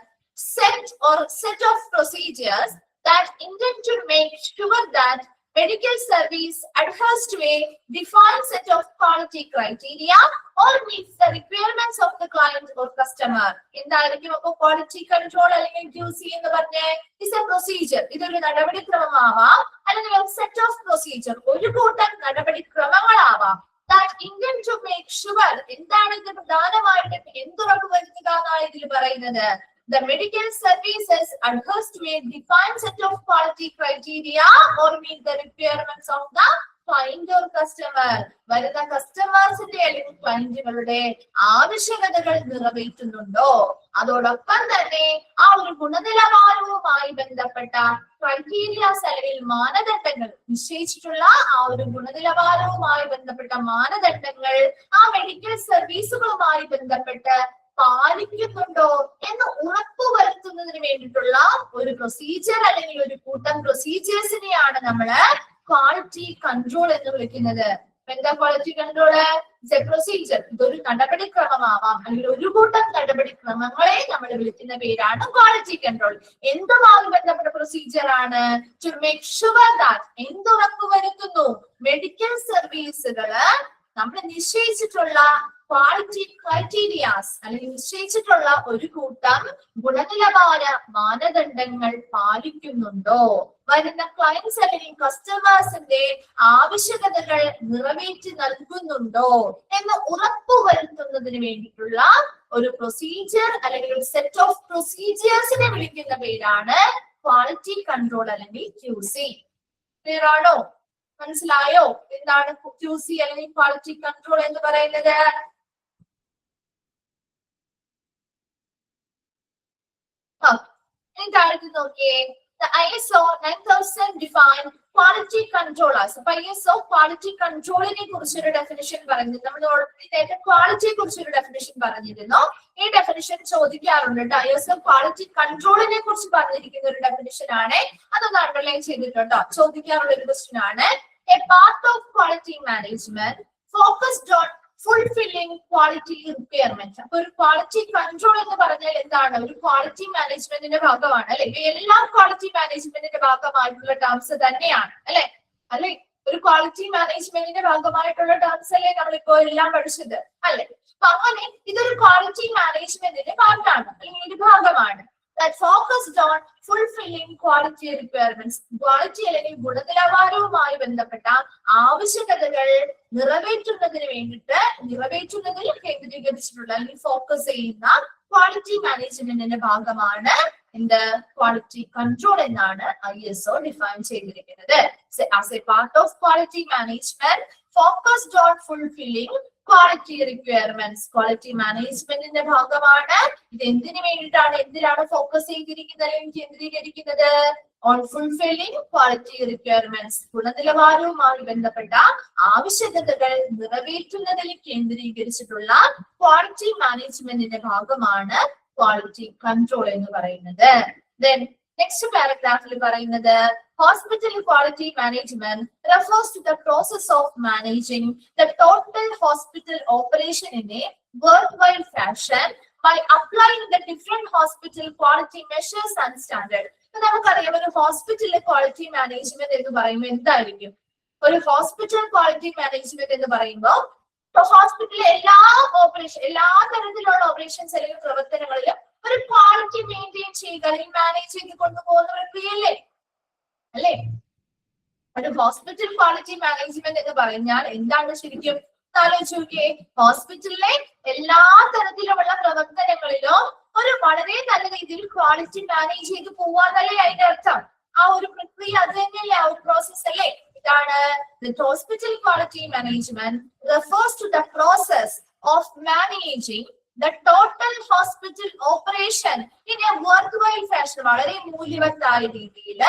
set of procedures that intend to make sure that medical service adheres to a defined set of quality criteria or meets the requirements of the client or customer. എന്തായിരിക്കും അപ്പോൾ ക്വാളിറ്റി കൺട്രോൾ അല്ലെങ്കിൽ QC എന്ന് പറഞ്ഞേ? Is A procedure. ഇതൊരു നടപടിക്രമമാവാം, അല്ലെങ്കിൽ ഒരു സെറ്റ് ഓഫ് പ്രൊസീജിയർ, ഒരു കൂട്ടം നടപടിക്രമങ്ങളാവാം. that intend to make sure, എന്താണ് ഇത് പ്രധാനമായിട്ടും എന്തുറപ്പുവരുത്തുക എന്നാണ് ഇതിൽ പറയുന്നത്? The medical services adheres to a defined set of quality criteria or meet the requirements of the client or customer. വരുന്ന കസ്റ്റമേഴ്സിന്റെ അല്ലെങ്കിൽ ക്ലയന്റുകളുടെ ആവശ്യകതകൾ നിറവേറ്റുന്നുണ്ടോ? അതോടൊപ്പം തന്നെ ആ ഒരു ഗുണനിലവാരവുമായി ബന്ധപ്പെട്ട ക്രൈറ്റീരിയാസ് അല്ലെങ്കിൽ മാനദണ്ഡങ്ങൾ, നിശ്ചയിച്ചിട്ടുള്ള ആ ഒരു ഗുണനിലവാരവുമായി ബന്ധപ്പെട്ട മാനദണ്ഡങ്ങൾ ആ മെഡിക്കൽ സർവീസുകളുമായി ബന്ധപ്പെട്ട് പാലിക്കുന്നുണ്ടോ എന്ന് ഉറപ്പുവരുത്തുന്നതിന് വേണ്ടിയിട്ടുള്ള ഒരു പ്രൊസീജിയർ അല്ലെങ്കിൽ ഒരു കൂട്ടം പ്രൊസീജിയേഴ്സിനെയാണ് നമ്മള് ക്വാളിറ്റി കൺട്രോൾ എന്ന് വിളിക്കുന്നത്. എന്താ ക്വാളിറ്റി കൺട്രോള്? പ്രൊസീജിയർ. ഇതൊരു നടപടിക്രമമാവാം, അല്ലെങ്കിൽ ഒരു കൂട്ടം നടപടിക്രമങ്ങളെ നമ്മൾ വിളിക്കുന്ന പേരാണ് ക്വാളിറ്റി കൺട്രോൾ. എന്തുമായി ബന്ധപ്പെട്ട പ്രൊസീജിയർ ആണ്? ടു മേക്ക് ഷുവർ ദാറ്റ്, എന്തുറപ്പുവരുത്തുന്നു? മെഡിക്കൽ സർവീസുകള് നമ്മൾ നിശ്ചയിച്ചിട്ടുള്ള ക്വാളിറ്റി ക്രൈറ്റീരിയാസ് അല്ലെങ്കിൽ നിശ്ചയിച്ചിട്ടുള്ള ഒരു കൂട്ടം ഗുണനിലവാര മാനദണ്ഡങ്ങൾ പാലിക്കുന്നുണ്ടോ? വരുന്ന ക്ലയൻസ് അല്ലെങ്കിൽ കസ്റ്റമേഴ്സിന്റെ ആവശ്യകതകൾ നിറവേറ്റി നൽകുന്നുണ്ടോ എന്ന് ഉറപ്പുവരുത്തുന്നതിന് വേണ്ടിയിട്ടുള്ള ഒരു പ്രൊസീജിയർ അല്ലെങ്കിൽ ഒരു സെറ്റ് ഓഫ് പ്രൊസീജിയേഴ്സിനെ വിളിക്കുന്ന പേരാണ് ക്വാളിറ്റി കൺട്രോൾ അല്ലെങ്കിൽ QC. ക്ലിയർ ആണോ? മനസ്സിലായോ എന്താണ് QC അല്ലെങ്കിൽ ക്വാളിറ്റി കൺട്രോൾ എന്ന് പറയുന്നത്? നോക്കിയേ, the ISO 9000 define quality controllers. അപ്പൊ ISO ക്വാളിറ്റി കൺട്രോളിനെ കുറിച്ചൊരു ഡെഫിനിഷൻ പറഞ്ഞു. നമ്മൾ നേരത്തെ ക്വാളിറ്റിയെ കുറിച്ചൊരു ഡെഫിനിഷൻ പറഞ്ഞിരുന്നു. ഈ ഡെഫിനിഷൻ ചോദിക്കാറുണ്ട് കേട്ടോ. ISO ക്വാളിറ്റി കൺട്രോളിനെ കുറിച്ച് പറഞ്ഞിരിക്കുന്ന ഒരു ഡെഫിനിഷൻ ആണ്. അതൊന്ന് അണ്ടർലൈൻ ചെയ്തിട്ടുണ്ടോ? ചോദിക്കാറുള്ള ഒരു ക്വസ്റ്റ്യൻ ആണ്. A part of quality management focused on fulfilling quality requirements. അപ്പൊ ഒരു ക്വാളിറ്റി കൺട്രോൾ എന്ന് പറഞ്ഞാൽ എന്താണ്? ഒരു ക്വാളിറ്റി മാനേജ്മെന്റിന്റെ ഭാഗമാണ്, അല്ലെ? എല്ലാം ക്വാളിറ്റി മാനേജ്മെന്റിന്റെ ഭാഗമായിട്ടുള്ള ടേംസ് തന്നെയാണ്, അല്ലെ? ഒരു ക്വാളിറ്റി മാനേജ്മെന്റിന്റെ ഭാഗമായിട്ടുള്ള ടേംസ് അല്ലേ നമ്മളിപ്പോ എല്ലാം പഠിച്ചത്, അല്ലെ? അപ്പൊ അങ്ങനെ ഇതൊരു ക്വാളിറ്റി മാനേജ്മെന്റിന്റെ ഭാഗമാണ് അല്ലെങ്കിൽ ഒരു ഭാഗമാണ്. that focused on fulfilling quality requirements. Quality അല്ലെങ്കിൽ ഗുണനിലവാരവുമായി ബന്ധപ്പെട്ട ആവശ്യകതകൾ നിറവേറ്റുന്നതിൽ കേന്ദ്രീകരിച്ചിട്ടുള്ള അല്ലെങ്കിൽ ഫോക്കസ് ചെയ്യുന്ന ക്വാളിറ്റി മാനേജ്മെന്റിന്റെ ഭാഗമാണ് എന്ത് ക്വാളിറ്റി കൺട്രോൾ എന്നാണ് ISO ഡിഫൈൻ ചെയ്തിരിക്കുന്നത്. As a part of quality management focused on fulfilling quality requirements. Quality മാനേജ്മെന്റിന്റെ ഭാഗമാണ് ഇത്. എന്തിനാണ് ഫോക്കസ് ചെയ്തിരിക്കുന്നത് അല്ലെങ്കിൽ കേന്ദ്രീകരിക്കുന്നത്? On fulfilling quality requirements. ഗുണനിലവാരവുമായി ബന്ധപ്പെട്ട ആവശ്യകതകൾ നിറവേറ്റുന്നതിൽ കേന്ദ്രീകരിച്ചിട്ടുള്ള ക്വാളിറ്റി മാനേജ്മെന്റിന്റെ ഭാഗമാണ് ക്വാളിറ്റി കൺട്രോൾ എന്ന് പറയുന്നത്. Then next paragraphil പറയുന്നത് hospital quality management refers to the process of managing the total hospital operation in a worthwhile fashion by applying the different hospital quality measures and standards. നമുക്കറിയാം ഒരു ഹോസ്പിറ്റലിലെ ക്വാളിറ്റി മാനേജ്മെന്റ് എന്ന് പറയുമ്പോൾ എന്തായിരിക്കും? ഒരു ഹോസ്പിറ്റൽ ക്വാളിറ്റി മാനേജ്മെന്റ് എന്ന് പറയുമ്പോൾ ഹോസ്പിറ്റലിലെ എല്ലാ തരത്തിലുള്ള ഓപ്പറേഷൻസ് അല്ലെങ്കിൽ പ്രവർത്തനങ്ങളിലും ഒരു ക്വാളിറ്റി മെയിൻറ്റെയിൻ ചെയ്യുക അല്ലെങ്കിൽ മാനേജ് ചെയ്ത് കൊണ്ടുപോകുന്ന പ്രക്രിയയല്ലേ അല്ലേ? ഒരു ഹോസ്പിറ്റൽ ക്വാളിറ്റി മാനേജ്മെന്റ് എന്ന് പറഞ്ഞാൽ എന്താണ് ശരിക്കും? ആലോചിച്ച് നോക്കിയേ. ഹോസ്പിറ്റലിലെ എല്ലാ തരത്തിലുള്ള പ്രവർത്തനങ്ങളിലും ഒരു വളരെ നല്ല രീതിയിൽ ക്വാളിറ്റി മാനേജ് ചെയ്ത് പോവാന്നല്ലേ അതിന്റെ അർത്ഥം? ആ ഒരു പ്രക്രിയ അത് തന്നെയല്ലേ, ആ ഒരു പ്രോസസ് അല്ലേ? ഇതാണ് hospital quality management refers to the process of managing the total hospital operation in a worthwhile fashion. വളരെ മൂല്യവത്തായ രീതിയിൽ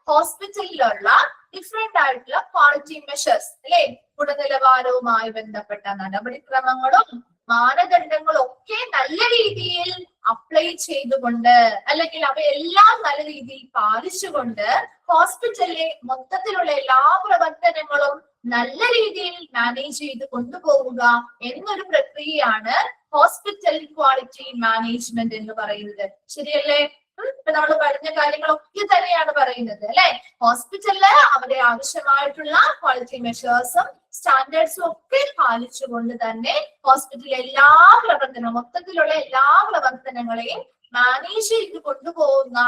ഹോസ്പിറ്റലിലുള്ള ഡിഫറെന്റ് ആയിട്ടുള്ള ക്വാളിറ്റി മെഷേഴ്സ് അല്ലെ, ഗുണനിലവാരവുമായി ബന്ധപ്പെട്ട നടപടിക്രമങ്ങളും മാനദണ്ഡങ്ങളും ഒക്കെ നല്ല രീതിയിൽ അപ്ലൈ ചെയ്തുകൊണ്ട് അല്ലെങ്കിൽ അവയെല്ലാം നല്ല രീതിയിൽ പാലിച്ചുകൊണ്ട് ഹോസ്പിറ്റലിലെ മൊത്തത്തിലുള്ള എല്ലാ പ്രവർത്തനങ്ങളും നല്ല രീതിയിൽ മാനേജ് ചെയ്ത് കൊണ്ടുപോവുക എന്നൊരു പ്രക്രിയയാണ് ഹോസ്പിറ്റൽ ക്വാളിറ്റി മാനേജ്മെന്റ് എന്ന് പറയുന്നത്. ശരിയല്ലേ? ഇപ്പൊ നമ്മൾ പറഞ്ഞ കാര്യങ്ങളൊക്കെ തന്നെയാണ് പറയുന്നത് അല്ലെ. ഹോസ്പിറ്റലില് അവിടെ ആവശ്യമായിട്ടുള്ള ക്വാളിറ്റി മെഷേഴ്സും സ്റ്റാൻഡേർഡ്സും ഒക്കെ പാലിച്ചുകൊണ്ട് തന്നെ ഹോസ്പിറ്റലിലെ എല്ലാ പ്രവർത്തനവും മൊത്തത്തിലുള്ള എല്ലാ പ്രവർത്തനങ്ങളെയും മാനേജ് ചെയ്ത് കൊണ്ടുപോകുന്ന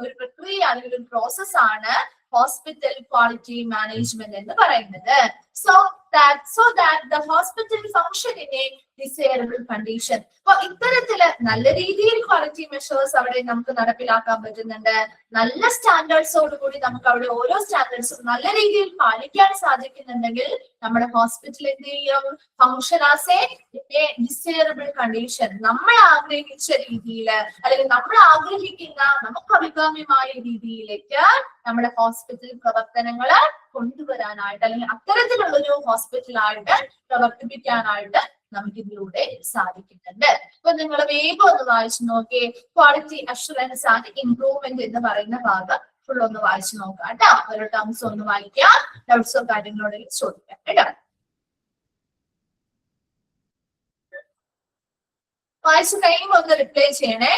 ഒരു പ്രക്രിയ അല്ലെങ്കിൽ ഒരു പ്രോസസ് ആണ് ഹോസ്പിറ്റൽ ക്വാളിറ്റി മാനേജ്മെന്റ് എന്ന് പറയുന്നത്. So that the hospital function in A desirable condition. അപ്പൊ ഇത്തരത്തില് നല്ല രീതിയിൽ ക്വാളിറ്റി മെഷേഴ്സ് അവിടെ നമുക്ക് നടപ്പിലാക്കാൻ പറ്റുന്നുണ്ട്. നല്ല സ്റ്റാൻഡേർഡ്സോട് കൂടി നമുക്ക് അവിടെ ഓരോ സ്റ്റാൻഡേർഡ്സും നല്ല രീതിയിൽ പാലിക്കാൻ സാധിക്കുന്നുണ്ടെങ്കിൽ നമ്മുടെ ഹോസ്പിറ്റൽ എന്ത് ചെയ്യും? Function as A desirable condition. നമ്മൾ ആഗ്രഹിച്ച രീതിയിൽ അല്ലെങ്കിൽ നമ്മൾ ആഗ്രഹിക്കുന്ന നമുക്ക് അഭികാമ്യമായ രീതിയിലേക്ക് നമ്മുടെ ഹോസ്പിറ്റൽ പ്രവർത്തനങ്ങള് കൊണ്ടുവരാനായിട്ട് അല്ലെങ്കിൽ അത്തരത്തിലുള്ളൊരു ഹോസ്പിറ്റലായിട്ട് പ്രവർത്തിപ്പിക്കാനായിട്ട് നമുക്ക് ഇതിലൂടെ സാധിക്കുന്നുണ്ട്. അപ്പൊ നിങ്ങൾ വേഗം ഒന്ന് വായിച്ചു നോക്കിയേ. ക്വാളിറ്റി അഷുറൻസ് ആൻഡ് ഇംപ്രൂവ്മെന്റ് എന്ന് പറയുന്ന ഭാഗം ഫുൾ ഒന്ന് വായിച്ചു നോക്കാം കേട്ടോ. ഓരോ ടേംസ് ഒന്ന് വായിക്കാം, ഡൗട്ട്സോ കാര്യങ്ങളോട് ചോദിക്കാം കേട്ടോ. വായിച്ചു കഴിയുമ്പോൾ ഒന്ന് റിപ്ലൈ ചെയ്യണേ.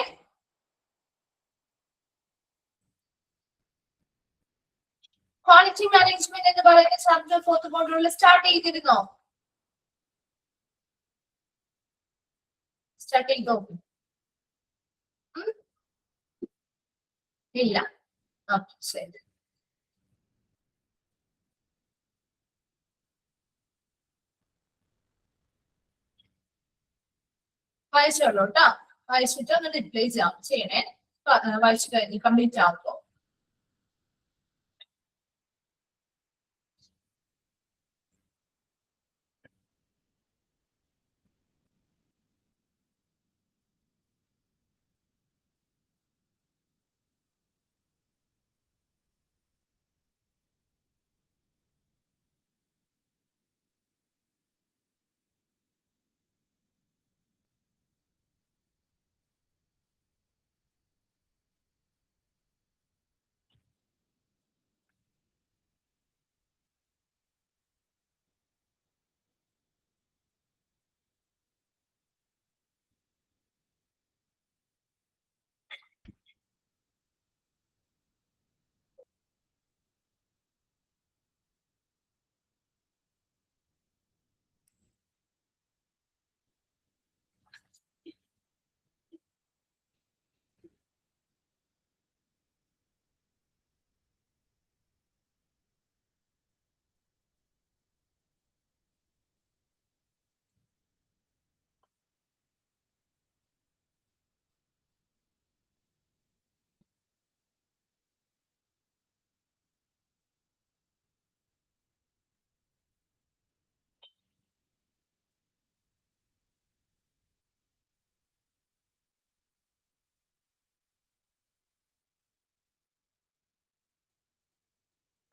ക്വാളിറ്റി മാനേജ്മെന്റ് എന്ന് പറയുന്ന ചാപ്റ്റർ 4th മോഡ്യൂളിൽ സ്റ്റാർട്ട് ചെയ്തിരുന്നോ? സ്റ്റാർട്ട് ചെയ്തോ? ഇല്ല. ഓക്കെ, ശരി. വായിച്ചോളൂ കേട്ടോ. വായിച്ചിട്ട് ഒന്ന് റിപ്ലൈ ചെയ്യണേ. വായിച്ചു കഴിഞ്ഞ് കംപ്ലീറ്റ് ആകുമ്പോ.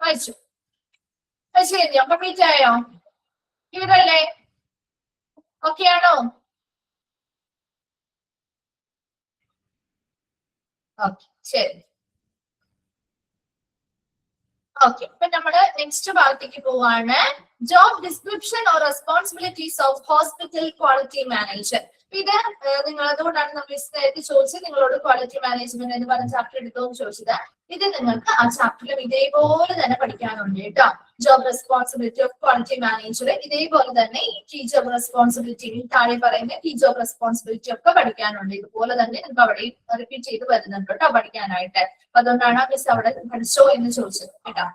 വായിച്ചു വായിച്ചു കഴിഞ്ഞോ? കംപ്ലീറ്റ് ആയോ? ക്ലിയർ അല്ലേ? ഓക്കെ ആണോ? ഓക്കെ, ശരി. ഓക്കെ, അപ്പൊ നമ്മള് നെക്സ്റ്റ് ഭാഗത്തേക്ക് പോവാണ്. Job description or responsibilities of hospital quality manager. ഇത് നിങ്ങൾ അതുകൊണ്ടാണ് നമ്മൾ നേരത്തെ ചോദിച്ചത്, നിങ്ങളോട് ക്വാളിറ്റി മാനേജ്മെന്റ് എന്ന് പറഞ്ഞ ചാപ്റ്റർ എടുത്തോ എന്ന് ചോദിച്ചത്. ഇത് നിങ്ങൾക്ക് ആ ചാപ്റ്ററിലും ഇതേപോലെ തന്നെ പഠിക്കാനുണ്ട് കേട്ടോ. Job responsibility of quality manager ഇതേപോലെ തന്നെ ഈ കീ ജോബ് റെസ്പോൺസിബിലിറ്റി താഴെ പറയുന്ന കീ ജോബ് റെസ്പോൺസിബിലിറ്റി ഒക്കെ പഠിക്കാനുണ്ട്. ഇതുപോലെ തന്നെ നിങ്ങൾക്ക് അവിടെ റിപ്പീറ്റ് ചെയ്ത് വരുന്നുണ്ട് കേട്ടോ പഠിക്കാനായിട്ട്. അപ്പൊ അതുകൊണ്ടാണ് മിസ് അവിടെ പഠിച്ചോ എന്ന് ചോദിച്ചത് കേട്ടോ.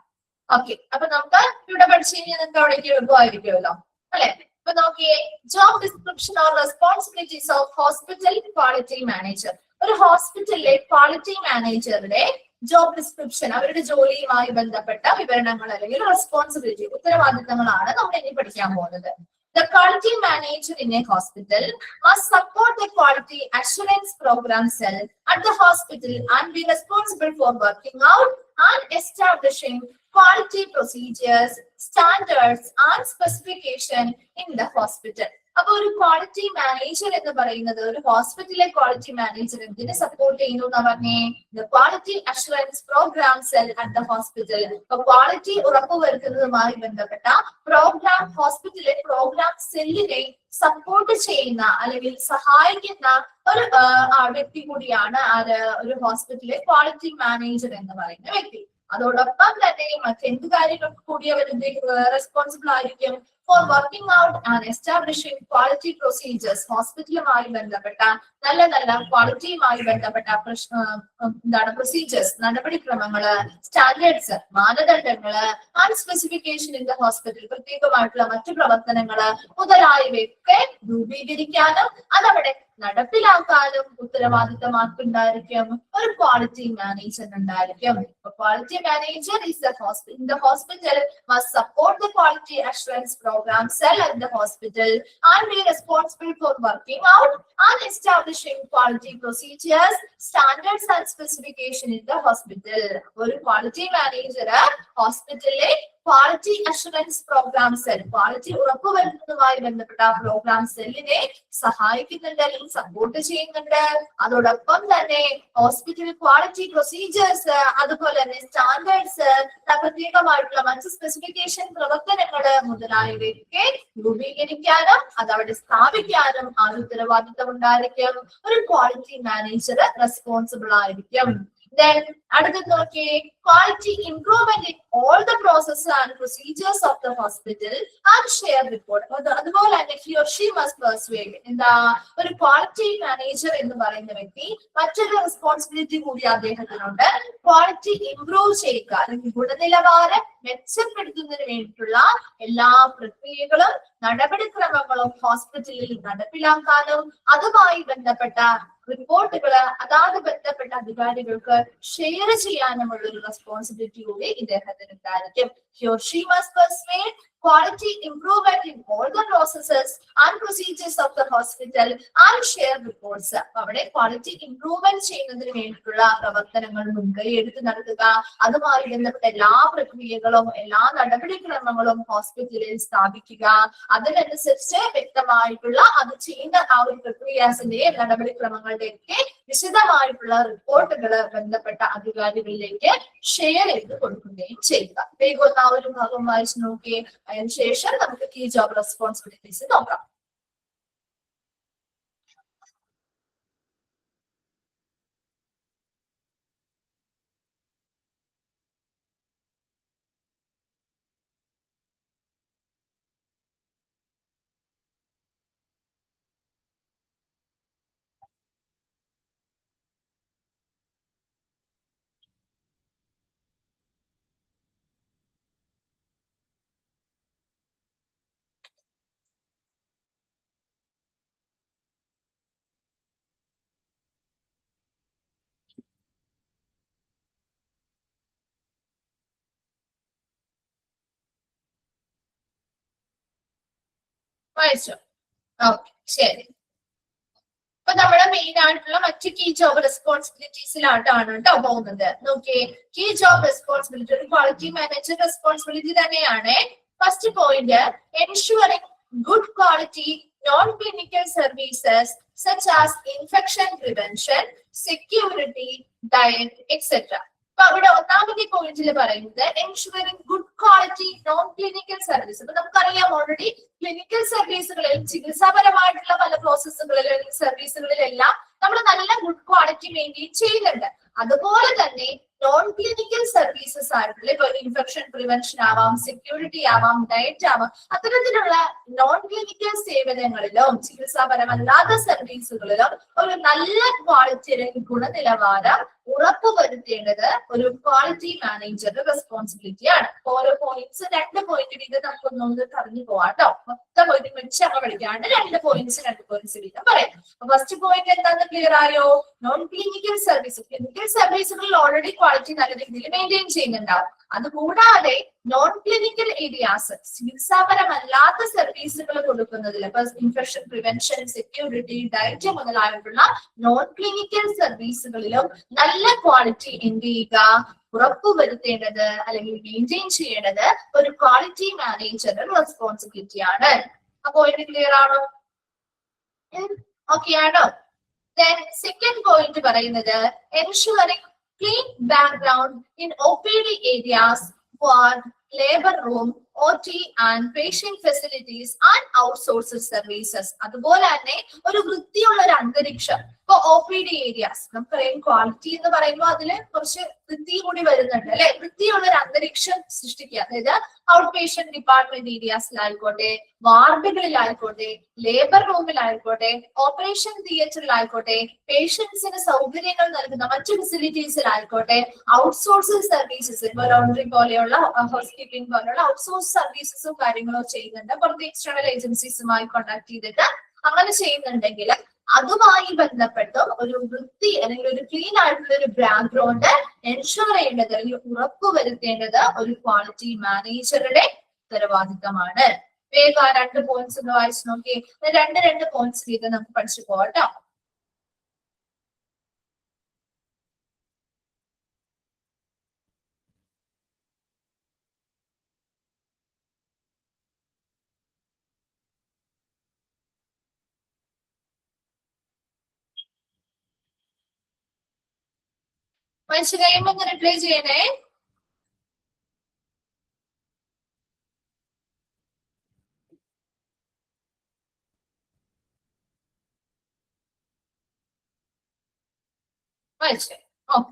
ഓക്കെ, അപ്പൊ നമുക്ക് ഇവിടെ പഠിച്ചു കഴിഞ്ഞാൽ നിങ്ങൾക്ക് അവിടേക്ക് എളുപ്പമായിരിക്കുമല്ലോ അല്ലെ? അപ്പൊ നോക്കിയേ, job description or responsibilities of hospital quality manager. ഒരു ഹോസ്പിറ്റലിലെ ക്വാളിറ്റി മാനേജറുടെ ജോബ് ഡിസ്ക്രിപ്ഷൻ, അവരുടെ ജോലിയുമായി ബന്ധപ്പെട്ട വിവരണങ്ങൾ അല്ലെങ്കിൽ റെസ്പോൺസിബിലിറ്റി, ഉത്തരവാദിത്തങ്ങളാണ് നമ്മൾ ഇനി പഠിക്കാൻ പോകുന്നത്. The quality manager in a hospital must support the quality assurance program cell at the hospital and be responsible for working out and establishing quality procedures, standards and specification in the hospital. അപ്പൊ ഒരു ക്വാളിറ്റി മാനേജർ എന്ന് പറയുന്നത് ഒരു ഹോസ്പിറ്റലിലെ ക്വാളിറ്റി മാനേജർ എന്തിനെ സപ്പോർട്ട് ചെയ്യുന്നു എന്നാ പറഞ്ഞേ? Quality assurance programme cell at the hospital. അപ്പൊ ക്വാളിറ്റി ഉറപ്പുവരുത്തുന്നതുമായി ബന്ധപ്പെട്ട പ്രോഗ്രാം, ഹോസ്പിറ്റലിലെ പ്രോഗ്രാം സെല്ലിനെ സപ്പോർട്ട് ചെയ്യുന്ന അല്ലെങ്കിൽ സഹായിക്കുന്ന ഒരു വ്യക്തി കൂടിയാണ് ഒരു ഹോസ്പിറ്റലിലെ ക്വാളിറ്റി മാനേജർ എന്ന് പറയുന്ന വ്യക്തി. അതോടൊപ്പം തന്നെ മറ്റെന്ത് കാര്യങ്ങൾക്ക് കൂടി അവർ റെസ്പോൺസിബിൾ ആയിരിക്കും? For working out and establishing quality procedures. ഹോസ്പിറ്റലുമായി ബന്ധപ്പെട്ട നല്ല നല്ല ക്വാളിറ്റിയുമായി ബന്ധപ്പെട്ട പ്രൊസീജിയേഴ്സ്, നടപടിക്രമങ്ങള്, സ്റ്റാൻഡേർഡ്സ്, മാനദണ്ഡങ്ങള് and specification in the hospital, പ്രത്യേകമായിട്ടുള്ള മറ്റു പ്രവർത്തനങ്ങള് മുതലായവയൊക്കെ രൂപീകരിക്കാനും അതവിടെ നടപ്പിലാക്കാനും ഉത്തരവാദിത്തമാർക്കുണ്ടായിരിക്കും ഒരു ക്വാളിറ്റി മാനേജർ ഉണ്ടായിരിക്കും. Quality manager is in the hospital must support the quality assurance program cell at the hospital and be responsible for working out and establishing quality procedures, standards and specification in the hospital. ഒരു ക്വാളിറ്റി മാനേജർ ഹോസ്പിറ്റലിലെ quality assurance programme cell, quality ഉറപ്പുവരുത്തുന്നതുമായി ബന്ധപ്പെട്ട പ്രോഗ്രാം സെല്ലിനെ സഹായിക്കുന്നുണ്ട് അല്ലെങ്കിൽ സപ്പോർട്ട് ചെയ്യുന്നുണ്ട്. അതോടൊപ്പം തന്നെ ഹോസ്പിറ്റൽ ക്വാളിറ്റി പ്രൊസീജിയേഴ്സ്, അതുപോലെ തന്നെ സ്റ്റാൻഡേർഡ്സ്, പ്രത്യേകമായിട്ടുള്ള മറ്റ് സ്പെസിഫിക്കേഷൻ പ്രവർത്തനങ്ങള് മുതലായവയൊക്കെ രൂപീകരിക്കാനും അതവിടെ സ്ഥാപിക്കാനും ആ ഉത്തരവാദിത്തം ഉണ്ടായിരിക്കും. ഒരു ക്വാളിറ്റി മാനേജർ റെസ്പോൺസിബിൾ ആയിരിക്കും. Then അടുത്തത് നോക്കിയേ, quality improvement in all the processes and procedures of the hospital and share report. അതുപോലെ തന്നെ he or she must persuade. എന്താ ഒരു ക്വാളിറ്റി മാനേജർ എന്ന് പറയുന്ന വ്യക്തി മറ്റൊരു റെസ്പോൺസിബിലിറ്റി കൂടി അദ്ദേഹത്തിനുണ്ട്. ക്വാളിറ്റി ഇംപ്രൂവ് ചെയ്യുക അല്ലെങ്കിൽ ഗുണനിലവാരം മെച്ചപ്പെടുത്തുന്നതിന് വേണ്ടിയിട്ടുള്ള എല്ലാ പ്രക്രിയകളും നടപടിക്രമങ്ങളും ഹോസ്പിറ്റലിൽ നടപ്പിലാക്കാനും അതുമായി ബന്ധപ്പെട്ട റിപ്പോർട്ടുകള് അതാത് ബന്ധപ്പെട്ട അധികാരികൾക്ക് ഷെയർ ചെയ്യാനുമുള്ള ഒരു റെസ്പോൺസിബിലിറ്റി കൂടി ഇദ്ദേഹത്തിന് ഉണ്ടായിരിക്കും. He or she must persuade quality improvement in all the processes and procedures of the hospital and share reports. അവിടെ ക്വാളിറ്റി ഇംപ്രൂവ്മെന്റ് ചെയ്യുന്നതിന് വേണ്ടിയിട്ടുള്ള പ്രവർത്തനങ്ങൾ മുൻകൈ എടുത്ത് നടത്തുക, അതുമായി ബന്ധപ്പെട്ട എല്ലാ പ്രക്രിയകളും എല്ലാ നടപടിക്രമങ്ങളും ഹോസ്പിറ്റലിൽ സ്ഥാപിക്കുക, അതിനനുസരിച്ച് വ്യക്തമായിട്ടുള്ള അത് ചെയ്യുന്ന ആ ഒരു പ്രക്രിയാസിന്റെ നടപടിക്രമങ്ങളുടെ ഒക്കെ വിശദമായിട്ടുള്ള റിപ്പോർട്ടുകൾ ബന്ധപ്പെട്ട അധികാരികളിലേക്ക് ഷെയർ ചെയ്ത് കൊടുക്കുകയും ചെയ്യുക. വേഗം ആ ഒരു ഭാഗം വായിച്ചു നോക്കിയേ. അതിനുശേഷം നമുക്ക് കീ ജോബ് റെസ്പോൺസിബിലിറ്റീസ് നോക്കാം. വായിച്ചോ? ഓക്കെ, ശരി. അപ്പൊ നമ്മുടെ മെയിൻ ആയിട്ടുള്ള മറ്റു കീ ജോബ് റെസ്പോൺസിബിലിറ്റീസിലായിട്ടാണ് കേട്ടോ പോകുന്നത്. നോക്കിയേ, കീ ജോബ് റെസ്പോൺസിബിലിറ്റി ഒരു ക്വാളിറ്റി മാനേജർ റെസ്പോൺസിബിലിറ്റി തന്നെയാണ്. First point, ensuring good quality non clinical services such as infection prevention, security, diet, etc. അപ്പൊ അവിടെ ഒന്നാമത്തെ പോയിന്റിൽ പറയുന്നത് ensuring good quality non clinical service. അപ്പൊ നമുക്കറിയാം ഓൾറെഡി ക്ലിനിക്കൽ സർവീസുകളിൽ ചികിത്സാപരമായിട്ടുള്ള പല പ്രോസസ്സുകളിൽ അല്ലെങ്കിൽ സർവീസുകളിലെല്ലാം നമ്മൾ നല്ല ഗുഡ് ക്വാളിറ്റി മെയിൻറ്റെയിൻ ചെയ്യുന്നുണ്ട്. അതുപോലെ തന്നെ നോൺ ക്ലിനിക്കൽ സർവീസസ് ആയിട്ടുള്ള ഇപ്പൊ ഇൻഫെക്ഷൻ പ്രിവെൻഷൻ ആവാം, സെക്യൂരിറ്റി ആവാം, ഡയറ്റ് ആവാം, അത്തരത്തിലുള്ള നോൺ ക്ലിനിക്കൽ സേവനങ്ങളിലും ചികിത്സാപരമല്ലാത്ത സർവീസുകളിലും ഒരു നല്ല ക്വാളിറ്റി അല്ലെങ്കിൽ ഗുണനിലവാരം ഉറപ്പുവരുത്തേണ്ടത് ഒരു ക്വാളിറ്റി മാനേജറുടെ റെസ്പോൺസിബിലിറ്റി ആണ്. ഓരോ പോയിന്റ്സ് 2 പോയിന്റ് വീതം നമുക്കൊന്നൊന്ന് പറഞ്ഞു പോവാം കേട്ടോ. മൊത്തം പോയിന്റ് വെച്ച് അങ്ങ് പഠിക്കാണ്ട് 2 പോയിന്റ്സ് വീതം പറയാം. ഫസ്റ്റ് പോയിന്റ് എന്താണെന്ന് ക്ലിയർ ആയോ? Non clinical service. ക്ലിനിക്കൽ സർവീസുകളിൽ ഓൾറെഡി ക്വാളിറ്റി നല്ല രീതിയിൽ മെയിൻറ്റെയിൻ ചെയ്യുന്നുണ്ടാവും. അതുകൂടാതെ നോൺ ക്ലിനിക്കൽ ഏരിയാസ് ചികിത്സാപരമല്ലാത്ത സർവീസുകൾ കൊടുക്കുന്നതിൽ ഇപ്പൊ ഇൻഫെക്ഷൻ പ്രിവെൻഷൻ, സെക്യൂരിറ്റി, ഡയറ്റ് മുതലായിട്ടുള്ള നോൺ ക്ലിനിക്കൽ സർവീസുകളിലും നല്ല ക്വാളിറ്റി എന്ത് ചെയ്യുക, ഉറപ്പുവരുത്തേണ്ടത് അല്ലെങ്കിൽ മെയിൻറ്റെയിൻ ചെയ്യേണ്ടത് ഒരു ക്വാളിറ്റി മാനേജറുടെ റെസ്പോൺസിബിലിറ്റി ആണ്. അപ്പൊ ഇത് ക്ലിയർ ആണോ? ഓക്കെ ആണോ? Then second point പറയുന്നത് ensuring clean background in OPD areas for labor room, OT and patient facilities and outsourced services. അതുപോലെ തന്നെ ഒരു വൃത്തിയുള്ള ഒരു അന്തരീക്ഷം. ഇപ്പൊ OPD ഏരിയാസ് നമുക്കറിയാം, ക്വാളിറ്റി എന്ന് പറയുമ്പോൾ അതില് കുറച്ച് വൃത്തി കൂടി വരുന്നുണ്ട് അല്ലെ. വൃത്തിയുള്ള ഒരു അന്തരീക്ഷം സൃഷ്ടിക്കുക, അതായത് ഔട്ട് പേഷ്യന്റ് ഡിപ്പാർട്ട്മെന്റ് ഏരിയാസിലായിക്കോട്ടെ, വാർഡുകളിലായിക്കോട്ടെ, ലേബർ റൂമിലായിക്കോട്ടെ, ഓപ്പറേഷൻ തിയേറ്ററിലായിക്കോട്ടെ, പേഷ്യൻസിന് സൗകര്യങ്ങൾ നൽകുന്ന മറ്റു ഫെസിലിറ്റീസിലായിക്കോട്ടെ, ഔട്ട്സോഴ്സിംഗ് സർവീസസ് ഇപ്പൊ ലോണ്ടറി പോലെയുള്ള ഹൗസ് കീപ്പിംഗ് പോലെയുള്ള ഔട്ട്സോഴ്സ് സർവീസസും കാര്യങ്ങളോ ചെയ്യുന്നുണ്ട്. പുറത്ത് എക്സ്റ്റേണൽ ഏജൻസീസുമായി കോൺടാക്ട് ചെയ്തിട്ട് അങ്ങനെ ചെയ്യുന്നുണ്ടെങ്കിൽ അതുമായി ബന്ധപ്പെട്ട് ഒരു വൃത്തി അല്ലെങ്കിൽ ഒരു ക്ലീൻ ആയിട്ടുള്ള ഒരു ബാക്ക്ഗ്രൗണ്ട് എൻഷുർ ചെയ്യേണ്ടത് അല്ലെങ്കിൽ ഉറപ്പുവരുത്തേണ്ടത് ഒരു ക്വാളിറ്റി മാനേജറുടെ ഉത്തരവാദിത്തമാണ്. വേഗം 2 പോയിന്റ്സ് ഒന്ന് വായിച്ചു നോക്കി. 2 പോയിന്റ്സ് വീതം നമുക്ക് പഠിച്ചു പോകട്ടോ. പഠിച്ചു കഴിയുമ്പോ ഒന്ന് റിപ്ലൈ ചെയ്യണേ. പഠിച്ചു. Okay.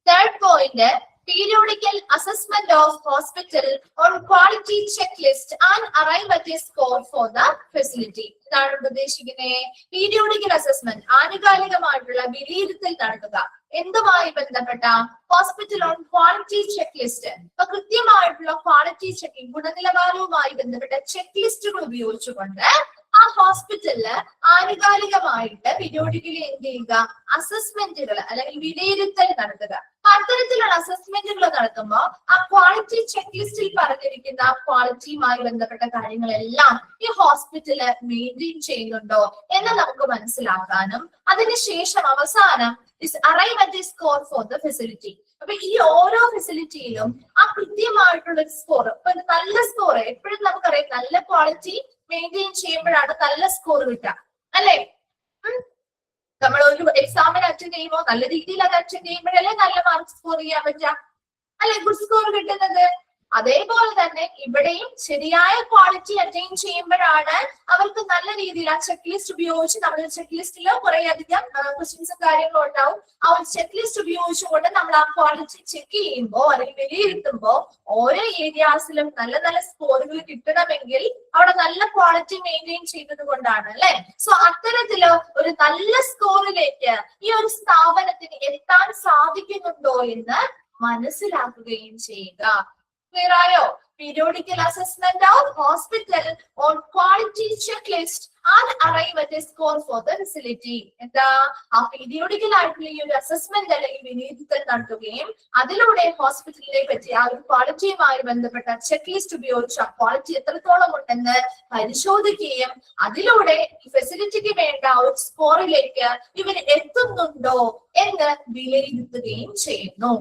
Third point, periodical assessment of hospital on quality checklist and arrive at a score for the facility. ഇതാണ് ഉദ്ദേശിക്കുന്നത്. പീരിയോഡിക്കൽ അസസ്മെന്റ്, ആനുകാലികമായിട്ടുള്ള വിലയിരുത്തൽ നടത്തുക. എന്തുമായി ബന്ധപ്പെട്ട? Hospital on quality check list. അപ്പൊ കൃത്യമായിട്ടുള്ള ക്വാളിറ്റി ചെക്കിംഗ്, ഗുണനിലവാരവുമായി ബന്ധപ്പെട്ട ചെക്ക് ലിസ്റ്റുകൾ ഉപയോഗിച്ചുകൊണ്ട് ആ ഹോസ്പിറ്റലില് ആനുകാലികമായിട്ട് പീരിയോഡിക്കലി എന്ത് ചെയ്യുക, അസസ്മെന്റുകൾ അല്ലെങ്കിൽ വിലയിരുത്തൽ നടത്തുക. അത്തരത്തിലുള്ള അസസ്മെന്റുകൾ നടത്തുമ്പോൾ ആ ക്വാളിറ്റി ചെക്ക് ലിസ്റ്റിൽ പറഞ്ഞിരിക്കുന്ന ക്വാളിറ്റിയുമായി ബന്ധപ്പെട്ട കാര്യങ്ങളെല്ലാം ഈ ഹോസ്പിറ്റല് മെയിൻറ്റെയിൻ ചെയ്യുന്നുണ്ടോ എന്ന് നമുക്ക് മനസ്സിലാക്കാനും അതിനുശേഷം അവസാനം arrive at the score for the facility. അപ്പൊ ഈ ഓരോ ഫെസിലിറ്റിയിലും ആ കൃത്യമായിട്ടുള്ള സ്കോർ, ഇപ്പൊ നല്ല സ്കോർ എപ്പോഴും നമുക്കറിയാം, നല്ല ക്വാളിറ്റി മെയിൻറ്റെയിൻ ചെയ്യുമ്പോഴാണ് നല്ല സ്കോർ കിട്ടുക അല്ലെ. നമ്മൾ ഒരു എക്സാമിന് അറ്റൻഡ് ചെയ്യുമ്പോൾ നല്ല രീതിയിൽ അത് അറ്റൻഡ് ചെയ്യുമ്പോഴല്ലേ നല്ല മാർക്ക് സ്കോർ ചെയ്യാൻ പറ്റുക അല്ലെ, ഗുഡ് സ്കോർ കിട്ടുന്നത്. അതേപോലെ തന്നെ ഇവിടെയും ശരിയായ ക്വാളിറ്റി അറ്റൈൻ ചെയ്യുമ്പോഴാണ് അവർക്ക് നല്ല രീതിയിൽ ആ ചെക്ക് ലിസ്റ്റ് ഉപയോഗിച്ച്, നമ്മൾ ചെക്ക് ലിസ്റ്റിൽ കുറെ അധികം ക്വസ്റ്റ്യൻസും കാര്യങ്ങളും ഉണ്ടാവും. ആ ഒരു ചെക്ക് ലിസ്റ്റ് ഉപയോഗിച്ചുകൊണ്ട് നമ്മൾ ആ ക്വാളിറ്റി ചെക്ക് ചെയ്യുമ്പോൾ അല്ലെങ്കിൽ വിലയിരുത്തുമ്പോൾ ഓരോ ഏരിയാസിലും നല്ല നല്ല സ്കോറുകൾ കിട്ടണമെങ്കിൽ അവിടെ നല്ല ക്വാളിറ്റി മെയിൻറ്റെയിൻ ചെയ്തത് കൊണ്ടാണ് അല്ലെ. സോ അത്തരത്തില് ഒരു നല്ല സ്കോറിലേക്ക് ഈ ഒരു സ്ഥാപനത്തിന് എത്താൻ സാധിക്കുന്നുണ്ടോ എന്ന് മനസ്സിലാക്കുകയും ചെയ്യുക. Clear ആയോ? Periodical assessment of hospital on quality checklist and arrive at a score for the facility. എന്താ ആ പീരിയോഡിക്കൽ ആയിട്ടുള്ള ഈ ഒരു അസസ്മെന്റ് അല്ലെങ്കിൽ വിലയിരുത്തൽ നടത്തുകയും അതിലൂടെ ഹോസ്പിറ്റലിനെ പറ്റി ആ ഒരു ക്വാളിറ്റിയുമായി ബന്ധപ്പെട്ട ചെക്ക് ലിസ്റ്റ് ഉപയോഗിച്ച് ആ ക്വാളിറ്റി എത്രത്തോളം ഉണ്ടെന്ന് പരിശോധിക്കുകയും അതിലൂടെ ഈ ഫെസിലിറ്റിക്ക് വേണ്ട ഒരു സ്കോറിലേക്ക് ഇവർ എത്തുന്നുണ്ടോ എന്ന് വിലയിരുത്തുകയും ചെയ്യുന്നു.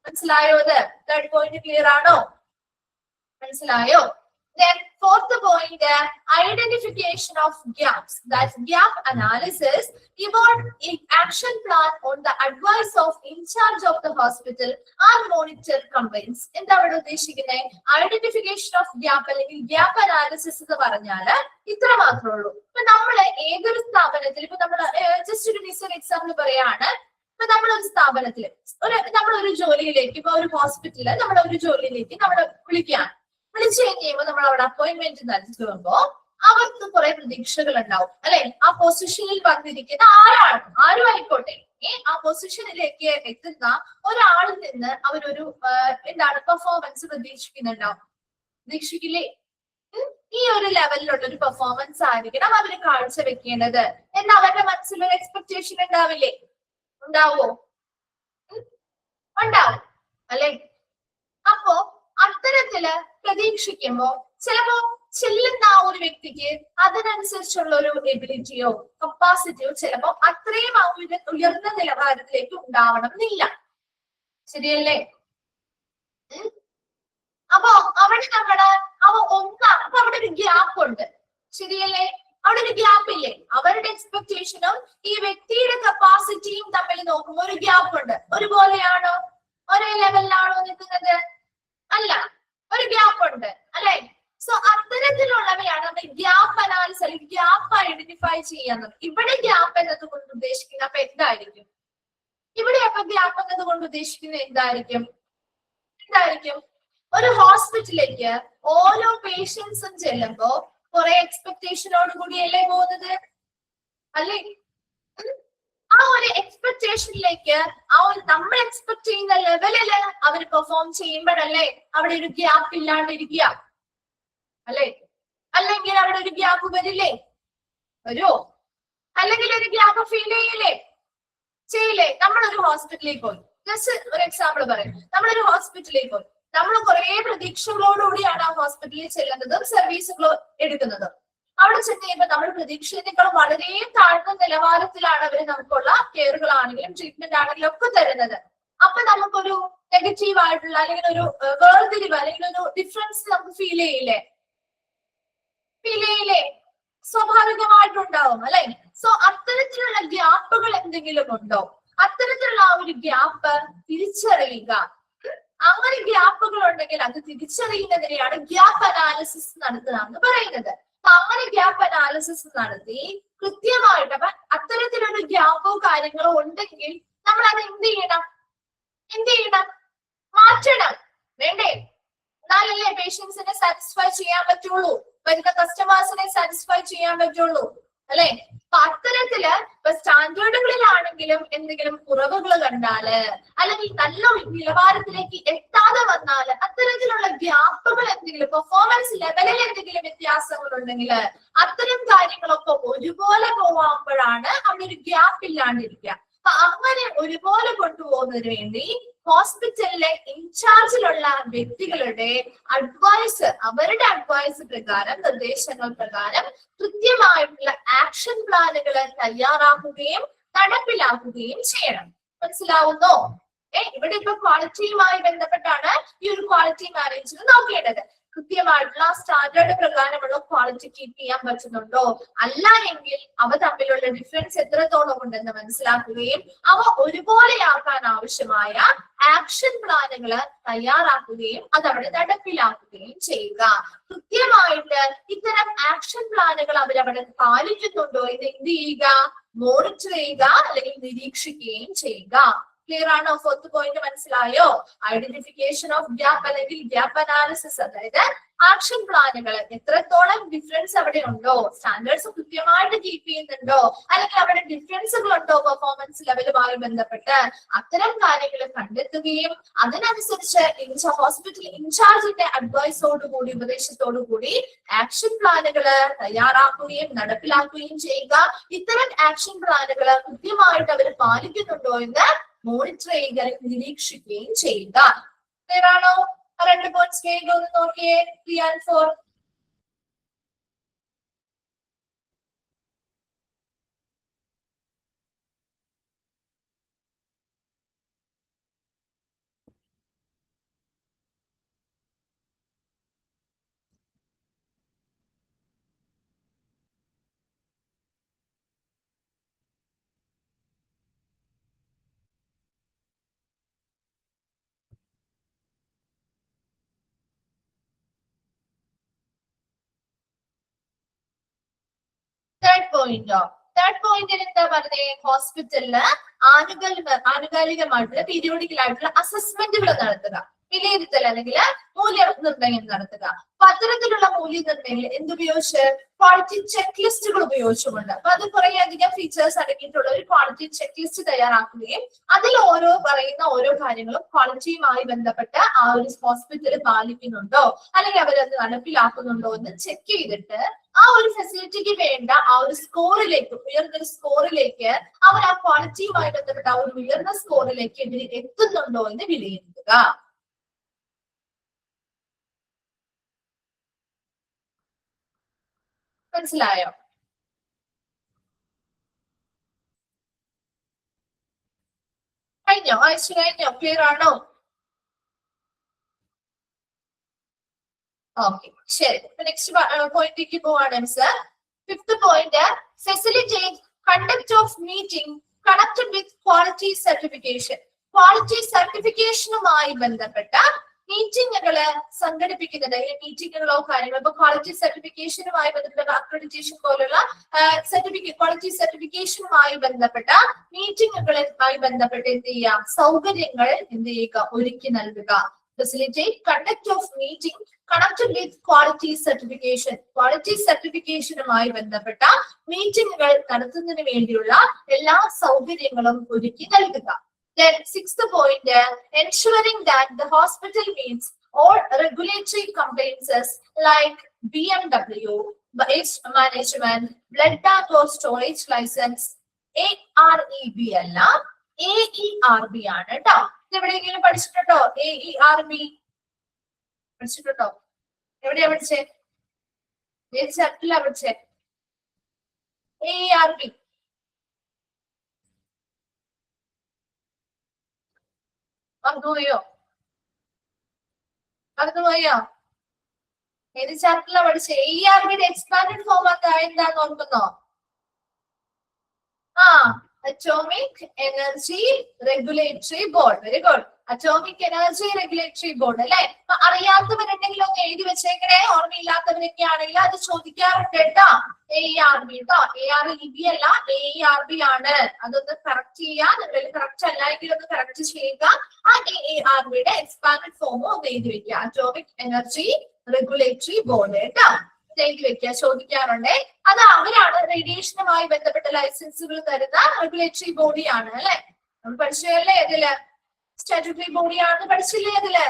മനസ്സിലായോ? ഇത് തേർഡ് പോയിന്റ് ക്ലിയർ ആണോ? മനസ്സിലായോ? Then fourth point, identification of gaps. That's gap analysis. Evolve an action plan on the advice of in charge of the hospital and monitor complaints. എന്താണ് ഉദ്ദേശിക്കുന്നത്? ഐഡന്റിഫിക്കേഷൻ ഓഫ് ഗ്യാപ്പ് അല്ലെങ്കിൽ ഗ്യാപ്പ് അനാലിസിസ് എന്ന് പറഞ്ഞാൽ ഇത്ര മാത്രമേ ഉള്ളൂ. ഇപ്പൊ നമ്മള് ഏതൊരു സ്ഥാപനത്തിൽ ഇപ്പൊ നമ്മൾ ജസ്റ്റ് ഒരു ഡിസൈൻ എക്സാമ്പിൾ പറയാണ്. ഇപ്പൊ നമ്മളൊരു സ്ഥാപനത്തിൽ നമ്മളൊരു ജോലിയിലേക്ക് ഇപ്പൊ ഒരു ഹോസ്പിറ്റലില് നമ്മുടെ ഒരു ജോലിയിലേക്ക് നമ്മൾ വിളിക്കുകയാണ്. വിളിച്ചു കഴിയുമ്പോൾ നമ്മൾ അവിടെ അപ്പോയിന്റ്മെന്റ് നൽകുമ്പോ അവർക്ക് കുറെ പ്രതീക്ഷകൾ ഉണ്ടാവും അല്ലെ? ആ പൊസിഷനിൽ വന്നിരിക്കുന്ന ആരും ആയിക്കോട്ടെ, ആ പൊസിഷനിലേക്ക് എത്തുന്ന ഒരാളിൽ നിന്ന് അവരൊരു എന്താണ് പെർഫോമൻസ് പ്രതീക്ഷിക്കില്ലേ? ഈ ഒരു ലെവലിലുള്ള ഒരു പെർഫോമൻസ് ആയിരിക്കണം അവര് കാഴ്ചവെക്കേണ്ടത് എന്ന് അവരുടെ മനസ്സിലൊരു എക്സ്പെക്ടേഷൻ ഉണ്ടാവില്ലേ? ഉണ്ടാവോ? ഉണ്ടാവും അല്ലെ? അപ്പോ അത്തരത്തില് പ്രതീക്ഷിക്കുമ്പോ ചിലപ്പോ ചെല്ലുന്ന ആ ഒരു വ്യക്തിക്ക് അതിനനുസരിച്ചുള്ള ഒരു എബിലിറ്റിയോ കപ്പാസിറ്റിയോ ചിലപ്പോ അത്രയും ആ ഒരു ഉയർന്ന നിലവാരത്തിലേക്ക് ഉണ്ടാവണം എന്നില്ല. ശരിയല്ലേ? അപ്പൊ അവിടെ അപ്പൊ അവിടെ ഒരു ഗ്യാപ്പ് ഉണ്ട്. ശരിയല്ലേ? അവിടെ ഒരു ഗ്യാപ്പ് ഇല്ലേ? അവരുടെ എക്സ്പെക്ടേഷനും ഈ വ്യക്തിയുടെ കപ്പാസിറ്റിയും തമ്മിൽ നോക്കുമ്പോൾ ഒരു ഗ്യാപ്പ് ഉണ്ട്. ഒരുപോലെയാണോ? ഒരേ ലെവലിലാണോ നിൽക്കുന്നത്? അല്ല, ഒരു ഗ്യാപ്പ് ഉണ്ട് അല്ലെ? സോ അത്തരത്തിലുള്ളവയാണ് നമ്മൾ ഗ്യാപ്പ് അനാലിസിസ് അല്ലെങ്കിൽ ഗ്യാപ്പ് ഐഡന്റിഫൈ ചെയ്യാന്നത്. ഇവിടെ ഗ്യാപ്പ് എന്നത് കൊണ്ട് ഉദ്ദേശിക്കുന്നത് അപ്പൊ എന്തായിരിക്കും? ഇവിടെ അപ്പൊ ഗ്യാപ്പ് എന്നത് കൊണ്ട് ഉദ്ദേശിക്കുന്നത് എന്തായിരിക്കും? ഒരു ഹോസ്പിറ്റലിലേക്ക് ഓരോ പേഷ്യൻസും ചെല്ലുമ്പോ കുറെ എക്സ്പെക്ടേഷനോട് കൂടിയല്ലേ പോകുന്നത് അല്ലേ? ആ ഒരു എക്സ്പെക്ടേഷനിലേക്ക് ആ ഒരു നമ്മൾ എക്സ്പെക്ട് ചെയ്യുന്ന ലെവലില് അവർ പെർഫോം ചെയ്യുമ്പോഴല്ലേ അവിടെ ഒരു ഗ്യാപ്പ് ഇല്ലാണ്ടിരിക്കുക അല്ലെ? അല്ലെങ്കിൽ അവിടെ ഒരു ഗ്യാപ്പ് വരില്ലേ? വരുമോ? അല്ലെങ്കിൽ ഒരു ഗ്യാപ്പ് ഫീൽ ചെയ്യില്ലേ? നമ്മളൊരു ഹോസ്പിറ്റലിൽ പോയി, ജസ്റ്റ് ഒരു എക്സാമ്പിൾ പറയാം. നമ്മളൊരു ഹോസ്പിറ്റലിൽ പോയി, നമ്മൾ കുറെ പ്രതീക്ഷകളോടുകൂടിയാണ് ആ ഹോസ്പിറ്റലിൽ ചെല്ലുന്നതും സർവീസുകൾ എടുക്കുന്നതും. അവിടെ ചെന്ന് കഴിയുമ്പോൾ നമ്മൾ പ്രതീക്ഷിച്ചതിനേക്കാൾ വളരെ താഴ്ന്ന നിലവാരത്തിലാണ് അവർ നമുക്കുള്ള കെയറുകളാണെങ്കിലും ട്രീറ്റ്മെന്റ് ആണെങ്കിലും ഒക്കെ തരുന്നത്. അപ്പൊ നമുക്കൊരു നെഗറ്റീവ് ആയിട്ടുള്ള അല്ലെങ്കിൽ ഒരു വേർതിരിവ് അല്ലെങ്കിൽ ഒരു ഡിഫറൻസ് നമുക്ക് ഫീൽ ചെയ്യില്ലേ? സ്വാഭാവികമായിട്ടുണ്ടാവും അല്ലെ? സോ അത്തരത്തിലുള്ള ഗ്യാപ്പുകൾ എന്തെങ്കിലും ഉണ്ടോ? അത്തരത്തിലുള്ള ആ ഒരു ഗ്യാപ്പ് തിരിച്ചറിയുക. അങ്ങനെ ഗ്യാപ്പുകൾ ഉണ്ടെങ്കിൽ അത് തിരിച്ചറിയുന്നതിനെയാണ് ഗ്യാപ്പ് അനാലിസിസ് നടത്തുക എന്ന് പറയുന്നത്. അപ്പൊ അങ്ങനെ ഗ്യാപ്പ് അനാലിസിസ് നടത്തി കൃത്യമായിട്ട് അപ്പൊ അത്തരത്തിലൊരു ഗ്യാപ്പോ കാര്യങ്ങളോ ഉണ്ടെങ്കിൽ നമ്മൾ അത് എന്ത് ചെയ്യണം? മാറ്റണം വേണ്ടേ? എന്നാലല്ലേ പേഷ്യൻസിനെ സാറ്റിസ്ഫൈ ചെയ്യാൻ പറ്റുള്ളൂ, വരുന്ന കസ്റ്റമേഴ്സിനെ സാറ്റിസ്ഫൈ ചെയ്യാൻ പറ്റുള്ളൂ അല്ലെ? അപ്പൊ അത്തരത്തില് ഇപ്പൊ സ്റ്റാൻഡേർഡുകളിലാണെങ്കിലും എന്തെങ്കിലും കുറവുകൾ കണ്ടാല് അല്ലെങ്കിൽ നല്ല നിലവാരത്തിലേക്ക് എത്താതെ വന്നാല് അത്തരത്തിലുള്ള ഗ്യാപ്പുകൾ എന്തെങ്കിലും പെർഫോമൻസ് ലെവലിൽ എന്തെങ്കിലും വ്യത്യാസങ്ങൾ ഉണ്ടെങ്കിൽ അത്തരം കാര്യങ്ങളൊക്കെ ഒരുപോലെ പോവാകുമ്പോഴാണ് അവിടെ ഒരു ഗ്യാപ്പ് ഇല്ലാണ്ടിരിക്കുക. അപ്പൊ അങ്ങനെ ഒരുപോലെ കൊണ്ടുപോകുന്നതിന് വേണ്ടി ഹോസ്പിറ്റലിലെ ഇൻചാർജിലുള്ള വ്യക്തികളുടെ അവരുടെ അഡ്വൈസ് പ്രകാരം നിർദ്ദേശങ്ങൾ പ്രകാരം കൃത്യമായിട്ടുള്ള ആക്ഷൻ പ്ലാനുകൾ തയ്യാറാക്കുകയും നടപ്പിലാക്കുകയും ചെയ്യണം. മനസ്സിലാവുന്നോ? ഇവിടെ ഇപ്പൊ ക്വാളിറ്റിയുമായി ബന്ധപ്പെട്ടാണ് ഈ ഒരു ക്വാളിറ്റി മാനേജ്മെന്റ് നോക്കേണ്ടത്. കൃത്യമായിട്ടുള്ള സ്റ്റാൻഡേർഡ് പ്രകാരമുള്ള ക്വാളിറ്റി കീപ്പ് ചെയ്യാൻ പറ്റുന്നുണ്ടോ, അല്ല എങ്കിൽ അവ തമ്മിലുള്ള ഡിഫറൻസ് എത്രത്തോളം ഉണ്ടെന്ന് മനസ്സിലാക്കുകയും അവ ഒരുപോലെയാക്കാൻ ആവശ്യമായ ആക്ഷൻ പ്ലാനുകൾ തയ്യാറാക്കുകയും അതവിടെ നടപ്പിലാക്കുകയും ചെയ്യുക. കൃത്യമായിട്ട് ഇത്തരം ആക്ഷൻ പ്ലാനുകൾ അവരവിടെ പാലിക്കുന്നുണ്ടോ എന്ന് എന്ത് ചെയ്യുക? മോണിറ്റർ ചെയ്യുക അല്ലെങ്കിൽ നിരീക്ഷിക്കുകയും ചെയ്യുക. ക്ലിയർ ആണോ? ഫോർത്ത് പോയിന്റ് മനസ്സിലായോ? ഐഡന്റിഫിക്കേഷൻ ഓഫ് ഗ്യാപ്പ് അല്ലെങ്കിൽ ഗ്യാപ്പ് അനാലിസിസ്, അതായത് ആക്ഷൻ പ്ലാനുകൾ എത്രത്തോളം ഡിഫറൻസ് അവിടെ ഉണ്ടോ, സ്റ്റാൻഡേർഡ്സ് കൃത്യമായിട്ട് കീപ്പ് ചെയ്യുന്നുണ്ടോ, അല്ലെങ്കിൽ അവിടെ ഡിഫറൻസുകൾ ഉണ്ടോ പെർഫോമൻസ് ലെവലുമായി ബന്ധപ്പെട്ട്, അത്തരം കാര്യങ്ങൾ കണ്ടെത്തുകയും അതിനനുസരിച്ച് ഹോസ്പിറ്റൽ ഇൻചാർജിന്റെ അഡ്വൈസോടുകൂടി ഉപദേശത്തോടുകൂടി ആക്ഷൻ പ്ലാനുകൾ തയ്യാറാക്കുകയും നടപ്പിലാക്കുകയും ചെയ്യുക. ഇത്തരം ആക്ഷൻ പ്ലാനുകൾ കൃത്യമായിട്ട് അവർ പാലിക്കുന്നുണ്ടോ എന്ന് മോണിറ്റർ ചെയ്യുക, നിരീക്ഷിക്കുകയും ചെയ്യുക. ക്ലിയർ ആണോ? രണ്ട് പോയിന്റ്സ് വേഗം ഒന്ന് നോക്കിയേ. 3 and 4. തേർഡ് പോയിന്റിൽ എന്താ പറഞ്ഞേ? ഹോസ്പിറ്റലില് ആനുകാലികമായിട്ടുള്ള പീരിയോഡിക്കൽ ആയിട്ടുള്ള അസസ്മെന്റുകൾ നടത്തുക, വിലയിരുത്തൽ അല്ലെങ്കിൽ മൂല്യനിർണ്ണയം നടത്തുക. അപ്പൊ അത്തരത്തിലുള്ള മൂല്യനിർണ്ണയങ്ങൾ എന്തുപയോഗിച്ച്? ക്വാളിറ്റി ചെക്ക് ലിസ്റ്റുകൾ ഉപയോഗിച്ചുകൊണ്ട്. അപ്പൊ അത് കുറെ അധികം ഫീച്ചേഴ്സ് അടങ്ങിയിട്ടുള്ള ഒരു ക്വാളിറ്റി ചെക്ക് ലിസ്റ്റ് തയ്യാറാക്കുകയും അതിൽ പറയുന്ന ഓരോ കാര്യങ്ങളും ക്വാളിറ്റിയുമായി ബന്ധപ്പെട്ട് ആ ഒരു ഹോസ്പിറ്റൽ പാലിക്കുന്നുണ്ടോ അല്ലെങ്കിൽ അവരത് നടപ്പിലാക്കുന്നുണ്ടോ എന്ന് ചെക്ക് ചെയ്തിട്ട് ആ ഒരു ഫെസിലിറ്റിക്ക് വേണ്ട ആ ഒരു സ്കോറിലേക്ക്, ഉയർന്നൊരു സ്കോറിലേക്ക് അവർ ആ ക്വാളിറ്റിയുമായി ബന്ധപ്പെട്ട ആ ഒരു ഉയർന്ന സ്കോറിലേക്ക് എത്തുന്നുണ്ടോ എന്ന് വിലയിരുത്തുക. മനസ്സിലായോ? കഴിഞ്ഞോ? അയച്ചു കഴിഞ്ഞോ? ക്ലിയർ ആണോ? ഓക്കെ, ശരി. നെക്സ്റ്റ് പോയിന്റിലേക്ക് പോവാണ് sir. Fifth point, facilitate conduct of meeting connected with quality certification. Quality സർട്ടിഫിക്കേഷനുമായി ബന്ധപ്പെട്ട മീറ്റിങ്ങുകള് സംഘടിപ്പിക്കുന്നത്, മീറ്റിങ്ങുകളോ കാര്യങ്ങളോ, ഇപ്പൊ ക്വാളിറ്റി സർട്ടിഫിക്കേഷനുമായി ബന്ധപ്പെട്ട അക്രഡിറ്റേഷൻ പോലുള്ള ക്വാളിറ്റി സർട്ടിഫിക്കേഷനുമായി ബന്ധപ്പെട്ട മീറ്റിങ്ങുകളുമായി ബന്ധപ്പെട്ട് എന്ത് ചെയ്യാം? സൗകര്യങ്ങൾ എന്ത് ചെയ്യുക? ഒരുക്കി നൽകുക. Facilitate conduct of meeting connected with quality certification. Quality സർട്ടിഫിക്കേഷനുമായി ബന്ധപ്പെട്ട മീറ്റിങ്ങുകൾ നടത്തുന്നതിന് വേണ്ടിയുള്ള എല്ലാ സൗകര്യങ്ങളും ഒരുക്കി നൽകുക. Then sixth point, ensuring that the hospital meets all regulatory compliances like BMW, waste management, blood bank or storage license, AREB അല്ല, AERB ആണ് കേട്ടോ. ഇത് എവിടെയെങ്കിലും പഠിച്ചിട്ടുണ്ടോ? AERB പഠിച്ചിട്ടുണ്ടോ? എവിടെയാ പഠിച്ചേ? ഏത് ചാപ്റ്ററിലാ പഠിച്ചേ? AERB മറന്നുപോയോ? ഏത് ചാപ്റ്ററിലാ പഠിച്ചേ? AERBയുടെ എക്സ്പാൻഡഡ് ഫോം എന്താന്ന് ഓർക്കുന്നോ? Atomic energy regulatory board. Very good. Atomic energy regulatory board അല്ലെ? അപ്പൊ അറിയാത്തവരുണ്ടെങ്കിലും ഒന്ന് എഴുതി വെച്ചേക്കണേ. ഓർമ്മയില്ലാത്തവരൊക്കെ ആണെങ്കിൽ അത് ചോദിക്കാറുണ്ട് കേട്ടോ. AERB കേട്ടോ, AREB അല്ല, AERB ആണ്. അതൊന്ന് കറക്റ്റ് ചെയ്യാൻ, കറക്റ്റ് അല്ല എങ്കിൽ ഒന്ന് കറക്റ്റ് ചെയ്യുക. ആ AERBയുടെ എക്സ്പാൻഡഡ് ഫോമോ ഒന്ന് എഴുതി വെക്കുക. അറ്റോമിക് എനർജി റെഗുലേറ്ററി ബോർഡ് കേട്ടോ, എഴുതി വെക്കുക. ചോദിക്കാറുണ്ട്. അത് അവരാണ് റേഡിയേഷനുമായി ബന്ധപ്പെട്ട ലൈസൻസുകൾ തരുന്ന റെഗുലേറ്ററി ബോഡിയാണ് അല്ലെ? നമ്മൾ പഠിച്ചതല്ലേ ഇതില്? സ്റ്റാറ്റ്യൂട്ടറി ബോഡിയാണെന്ന് പഠിച്ചില്ലേ അതില്?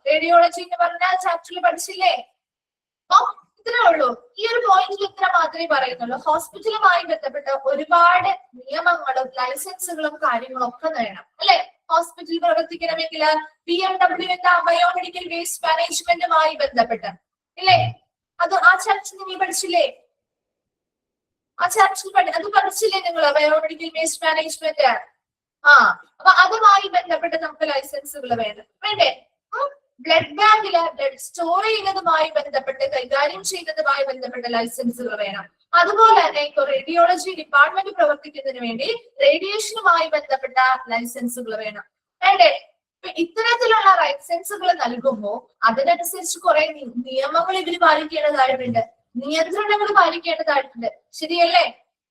റേഡിയോളജി എന്ന് പറഞ്ഞ ചാപ്റ്ററിൽ പഠിച്ചില്ലേ? അപ്പൊ ഇത്രേ ഉള്ളൂ. ഈ ഒരു പോയിന്റിൽ ഇത്ര മാത്രമേ പറയുന്നുള്ളൂ. ഹോസ്പിറ്റലുമായി ബന്ധപ്പെട്ട ഒരുപാട് നിയമങ്ങളും ലൈസൻസുകളും കാര്യങ്ങളും ഒക്കെ വേണം അല്ലെ? ഹോസ്പിറ്റൽ പ്രവർത്തിക്കണമെങ്കിൽ BMW എന്ന ബയോമെഡിക്കൽ വേസ്റ്റ് മാനേജ്മെന്റുമായി ബന്ധപ്പെട്ട് ഇല്ലേ? അത് ആ ചാപ്റ്റർ നീ പഠിച്ചില്ലേ? ആ ചാപ്റ്റർ അത് പഠിച്ചില്ലേ നിങ്ങൾ? Biomedical waste management. അപ്പൊ അതുമായി ബന്ധപ്പെട്ട് നമുക്ക് ലൈസൻസുകൾ വേണ്ടേ? ബ്ലഡ് ബാങ്കില് ബ്ലഡ് സ്റ്റോർ ചെയ്യുന്നതുമായി ബന്ധപ്പെട്ട് കൈകാര്യം ചെയ്യുന്നതുമായി ബന്ധപ്പെട്ട ലൈസൻസുകൾ വേണം. അതുപോലെ തന്നെ ഇപ്പൊ റേഡിയോളജി ഡിപ്പാർട്ട്മെന്റ് പ്രവർത്തിക്കുന്നതിന് വേണ്ടി റേഡിയേഷനുമായി ബന്ധപ്പെട്ട ലൈസൻസുകൾ വേണം. വേണ്ടേ? ഇത്തരത്തിലുള്ള ലൈസൻസുകൾ നൽകുമ്പോൾ അതിനനുസരിച്ച് കുറെ നിയമങ്ങൾ ഇവര് പാലിക്കേണ്ടതായിട്ടുണ്ട്, നിയന്ത്രണങ്ങൾ പാലിക്കേണ്ടതായിട്ടുണ്ട്. ശരിയല്ലേ?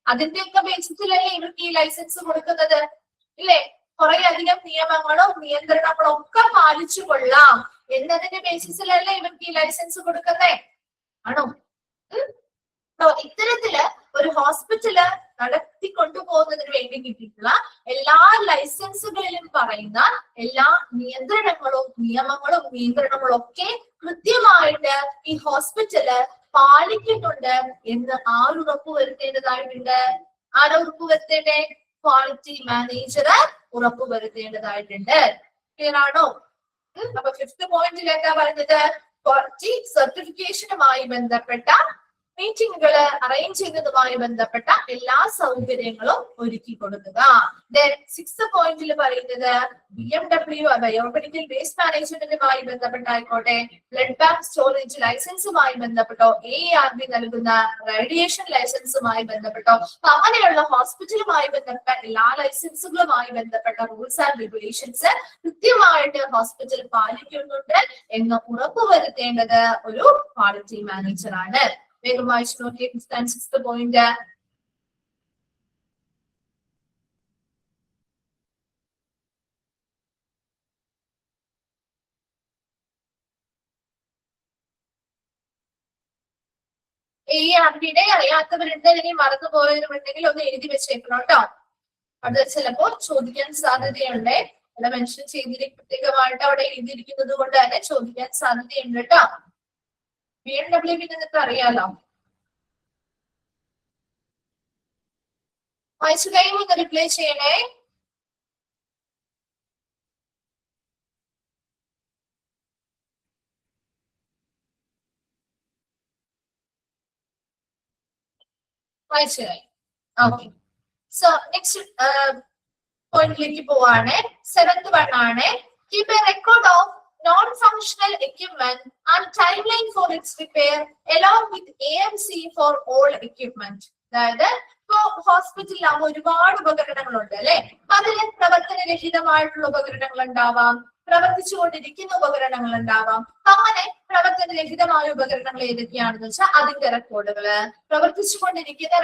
അതിന്റെയൊക്കെ ബേസിസിലല്ലേ ഇവർക്ക് ഈ ലൈസൻസ് കൊടുക്കുന്നത് ഇല്ലേ? കുറെ അധികം നിയമങ്ങളും നിയന്ത്രണങ്ങളും ഒക്കെ പാലിച്ചു കൊള്ളാം എന്നതിന്റെ ബേസിസിലല്ലേ ഇവർക്ക് ഈ ലൈസൻസ് കൊടുക്കുന്നേ? ആണോ? ഇത്തരത്തില് ഒരു ഹോസ്പിറ്റല് നടത്തിക്കൊണ്ടുപോകുന്നതിന് വേണ്ടി കിട്ടിയിട്ടുള്ള എല്ലാ ലൈസൻസുകളിലും പറയുന്ന എല്ലാ നിയന്ത്രണങ്ങളും നിയമങ്ങളും നിയന്ത്രണങ്ങളും ഒക്കെ കൃത്യമായിട്ട് ഈ ഹോസ്പിറ്റല് പാലിക്കുന്നുണ്ട് എന്ന് ആരുറപ്പ് വരുത്തേണ്ടതായിട്ടുണ്ട്? ആരുറപ്പ് വരുത്തേണ്ടേ? ക്വാളിറ്റി മാനേജർ ഉറപ്പ് വരുത്തേണ്ടതായിട്ടുണ്ട്. ക്ലിയർ ആണോ? അപ്പൊ 5th പോയിന്റിൽ എന്താ പറഞ്ഞത്? ക്വാളിറ്റി സർട്ടിഫിക്കേഷനുമായി ബന്ധപ്പെട്ട മീറ്റിംഗുകൾ അറേഞ്ച് ചെയ്യുന്നതുമായി ബന്ധപ്പെട്ട എല്ലാ സൗകര്യങ്ങളും ഒരുക്കി കൊടുക്കുക. ദെൻ 6th പോയിന്റിൽ പറയുന്നത് BMW ബയോമെഡിക്കൽ വേസ്റ്റ് മാനേജ്മെന്റുമായി ബന്ധപ്പെട്ടായിക്കോട്ടെ, ബ്ലഡ് ബാങ്ക് സ്റ്റോറേജ് ലൈസൻസുമായി ബന്ധപ്പെട്ടോ, AARB നൽകുന്ന റേഡിയേഷൻ ലൈസൻസുമായി ബന്ധപ്പെട്ടോ, അങ്ങനെയുള്ള ഹോസ്പിറ്റലുമായി ബന്ധപ്പെട്ട എല്ലാ ലൈസൻസുകളുമായി ബന്ധപ്പെട്ട റൂൾസ് ആൻഡ് റെഗുലേഷൻസ് കൃത്യമായിട്ട് ഹോസ്പിറ്റൽ പാലിക്കുന്നുണ്ട് എന്ന് ഉറപ്പുവരുത്തേണ്ടത് ഒരു ക്വാളിറ്റി മാനേജർ ആണ്. വേഗം വായിച്ചു നോക്കിയേ 5th and 6th പോയിന്റ്. AARBയുടെ അറിയാത്തവരുണ്ട്, ഇനി മറന്നുപോയവരുണ്ടെങ്കിൽ ഒന്ന് എഴുതി വെച്ചേക്കണം കേട്ടോ. അത് ചിലപ്പോ ചോദിക്കാൻ സാധ്യതയുണ്ട്. അവിടെ മെൻഷൻ ചെയ്തിരിക്കും, പ്രത്യേകമായിട്ട് അവിടെ എഴുതിയിരിക്കുന്നത് കൊണ്ട് തന്നെ ചോദിക്കാൻ സാധ്യതയുണ്ട് കേട്ടോ. BMW നിങ്ങൾക്ക് അറിയാലോ. വായിച്ചു കഴിയുമ്പോൾ ഒന്ന് റിപ്ലൈ ചെയ്യണേ. വായിച്ചു കഴിഞ്ഞു. ഓക്കെ. സോ നെക്സ്റ്റ് പോയിന്റിലേക്ക് പോവാണ്. 7th one ആണ്. Keep a record of non-functional equipment and timeline for its repair along with AMC for all equipment. അതായത് ഇപ്പോ ഹോസ്പിറ്റലിലാകുമ്പോൾ ഒരുപാട് ഉപകരണങ്ങളുണ്ട് അല്ലെ. അതിന് പ്രവർത്തനരഹിതമായിട്ടുള്ള ഉപകരണങ്ങൾ ഉണ്ടാവാം, പ്രവർത്തിച്ചുകൊണ്ടിരിക്കുന്ന ഉപകരണങ്ങൾ ഉണ്ടാവാം. അങ്ങനെ പ്രവർത്തനരഹിതമായ ഉപകരണങ്ങൾ ഏതൊക്കെയാണെന്ന് വെച്ചാൽ അതിന്റെ റെക്കോർഡുകള്, പ്രവർത്തിച്ചുകൊണ്ടിരിക്കുന്ന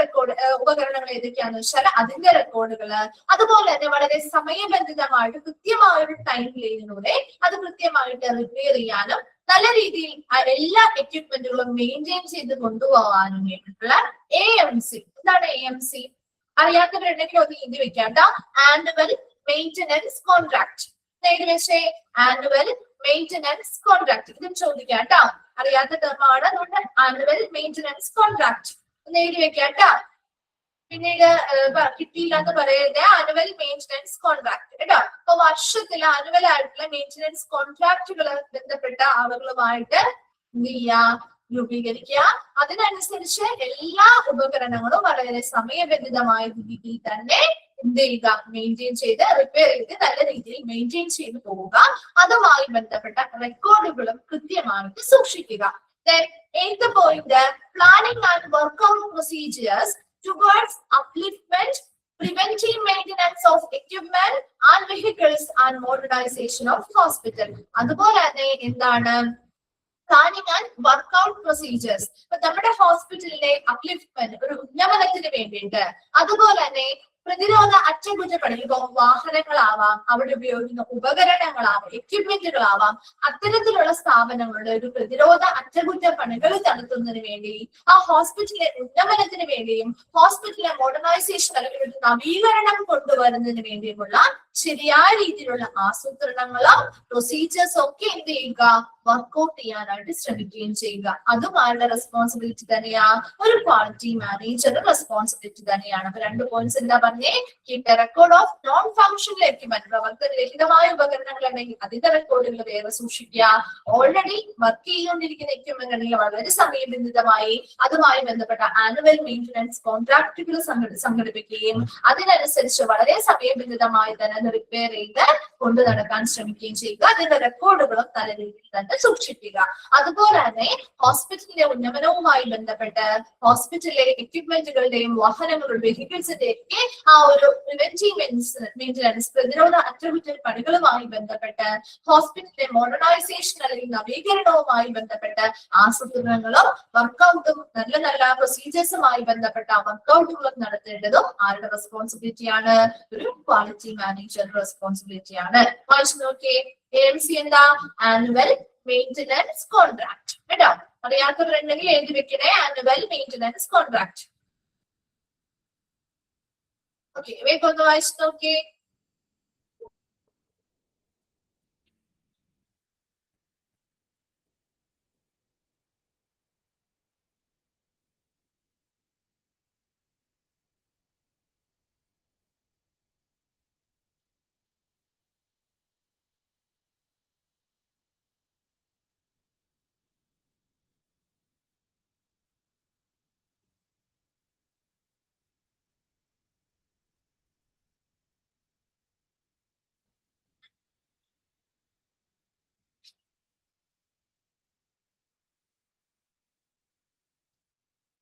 ഉപകരണങ്ങൾ ഏതൊക്കെയാണെന്ന് വെച്ചാൽ അതിന്റെ റെക്കോർഡുകള്, അതുപോലെ തന്നെ വളരെ സമയബന്ധിതമായിട്ട് കൃത്യമായ ഒരു ടൈം ലൈനിലൂടെ അത് കൃത്യമായിട്ട് റിപ്പയർ ചെയ്യാനും നല്ല രീതിയിൽ എല്ലാ എക്യുപ്മെന്റുകളും മെയിൻറ്റെയിൻ ചെയ്ത് കൊണ്ടുപോകാനും വേണ്ടിയിട്ടുള്ള AMC. എന്താണ് AMC? അറിയാത്തവരുണ്ടെങ്കിൽ ഒന്ന് എഴുതി വെക്കാം. Annual maintenance contract. എഴുതി വെച്ചേ, ആനുവൽ മെയിന്റനൻസ് കോൺട്രാക്ട്. ഇതും ചോദിക്കാം കേട്ടോ. അറിയാത്ത ടേമാണ്, അതുകൊണ്ട് ആനുവൽ മെയിന്റനൻസ് കോൺട്രാക്ട് ഒന്ന് എഴുതി വെക്കാം കേട്ടോ. പിന്നീട് കിട്ടിയില്ല എന്ന് പറയരുത്. ആനുവൽ മെയിന്റനൻസ് കോൺട്രാക്ട് കേട്ടോ. അപ്പൊ വർഷത്തിൽ ആനുവൽ ആയിട്ടുള്ള മെയിന്റനൻസ് കോൺട്രാക്ടുകൾ ബന്ധപ്പെട്ട ആളുകളുമായിട്ട് എന്ത് ചെയ്യുക, രൂപീകരിക്കുക. അതിനനുസരിച്ച് എല്ലാ ഉപകരണങ്ങളും വളരെ സമയബന്ധിതമായ രീതിയിൽ തന്നെ എന്ത് ചെയ്യുക, മെയിൻറ്റെയിൻ ചെയ്ത് റിപ്പയർ ചെയ്ത് നല്ല രീതിയിൽ മെയിൻറ്റെയിൻ ചെയ്ത് പോവുക. അതുമായി ബന്ധപ്പെട്ട റെക്കോർഡുകളും കൃത്യമായിട്ട് സൂക്ഷിക്കുക. Then 8th point, planning and workout procedures towards upliftment, preventive maintenance of equipment and vehicles and modernization of hospital. അതുപോലെ തന്നെ എന്താണ് പ്ലാനിങ് ആൻഡ് വർക്ക്ഔട്ട് പ്രൊസീജിയേഴ്സ്. ഇപ്പൊ നമ്മുടെ ഹോസ്പിറ്റലിലെ അപ്ലിഫ്റ്റ്മെന്റ് ഒരു ഉന്നമനത്തിന് വേണ്ടിയിട്ട്, അതുപോലെ തന്നെ പ്രതിരോധ അറ്റകുറ്റപ്പണി, ഇപ്പൊ വാഹനങ്ങളാവാം, അവിടെ ഉപയോഗിക്കുന്ന ഉപകരണങ്ങളാവാം, എക്യുപ്മെന്റുകളാവാം, അത്തരത്തിലുള്ള സ്ഥാപനങ്ങളുടെ ഒരു പ്രതിരോധ അറ്റകുറ്റപ്പണികൾ നടത്തുന്നതിന് വേണ്ടി, ആ ഹോസ്പിറ്റലിലെ ഉന്നമനത്തിന് വേണ്ടിയും ഹോസ്പിറ്റലിലെ മോഡേണൈസേഷൻ അല്ലെങ്കിൽ ഒരു നവീകരണം കൊണ്ടുവരുന്നതിന് വേണ്ടിയുമുള്ള ശരിയായ രീതിയിലുള്ള ആസൂത്രണങ്ങളും പ്രൊസീജിയേഴ്സും ഒക്കെ എന്ത് ചെയ്യുക, വർക്ക്ഔട്ട് ചെയ്യാനായിട്ട് ശ്രമിക്കുകയും ചെയ്യുക. അതും ആരുടെ റെസ്പോൺസിബിലിറ്റി തന്നെയാ? ഒരു ക്വാളിറ്റി മാനേജറുടെ റെസ്പോൺസിബിലിറ്റി തന്നെയാണ്. അപ്പൊ 2 പോയിന്റ്സ് എന്താ പറഞ്ഞേ? Keep A record of non functional equipment. പ്രവർത്തനരഹിതമായ ഉപകരണങ്ങൾ ഉണ്ടെങ്കിൽ അതിന്റെ റെക്കോർഡുകൾ വേറെ സൂക്ഷിക്കുക. ഓൾറെഡി വർക്ക് ചെയ്തുകൊണ്ടിരിക്കുന്ന എക്യുപ്മെന്റ് ഉണ്ടെങ്കിൽ വളരെ സമയബന്ധിതമായി അതുമായി ബന്ധപ്പെട്ട ആനുവൽ മെയിന്റനൻസ് കോൺട്രാക്ടുകൾ സംഘടിപ്പിക്കുകയും അതിനനുസരിച്ച് വളരെ സമയബന്ധിതമായി തന്നെ റിപ്പയർ ചെയ്ത് കൊണ്ടു നടക്കാൻ ശ്രമിക്കുകയും ചെയ്യുക. അതിന്റെ റെക്കോർഡുകളും നല്ല രീതിയിൽ തന്നെ സൂക്ഷിക്കുക. അതുപോലെ തന്നെ ഹോസ്പിറ്റലിന്റെ ഉന്നമനവുമായി ബന്ധപ്പെട്ട് ഹോസ്പിറ്റലിലെ എക്യുപ്മെന്റുകളുടെയും വാഹനങ്ങളുടെയും വെഹിക്കിൾസിന്റെയും ഒക്കെ ആ ഒരു പ്രിവെന്റീവ് മെയിന്റനൻസ് പ്രതിരോധ അറ്റകുറ്റപ്പണികളുമായി ബന്ധപ്പെട്ട് ഹോസ്പിറ്റലിന്റെ മോഡേണൈസേഷൻ അല്ലെങ്കിൽ നവീകരണവുമായി ബന്ധപ്പെട്ട് ആസൂത്രണങ്ങളും വർക്കൗട്ടും നല്ല നല്ല പ്രൊസീജിയേഴ്സുമായി ബന്ധപ്പെട്ട വർക്കൗട്ടുകളും നടത്തേണ്ടതും ആരുടെ റെസ്പോൺസിബിലിറ്റിയാണ്? ഒരു ക്വാളിറ്റി മാനേജർ മാനേജർ റെസ്പോൺസിബിലിറ്റി ആണ്. വായിച്ചു നോക്കിയേ, AMC എന്താ? Annual maintenance contract. കേട്ടോ, അറിയാത്തവരുണ്ടെങ്കിൽ എഴുതി വെക്കണേ, ആനുവൽ മെയിന്റനൻസ് കോൺട്രാക്ട്. ഓക്കെ, വേഗം ഒന്ന് വായിച്ചു നോക്കിയേ.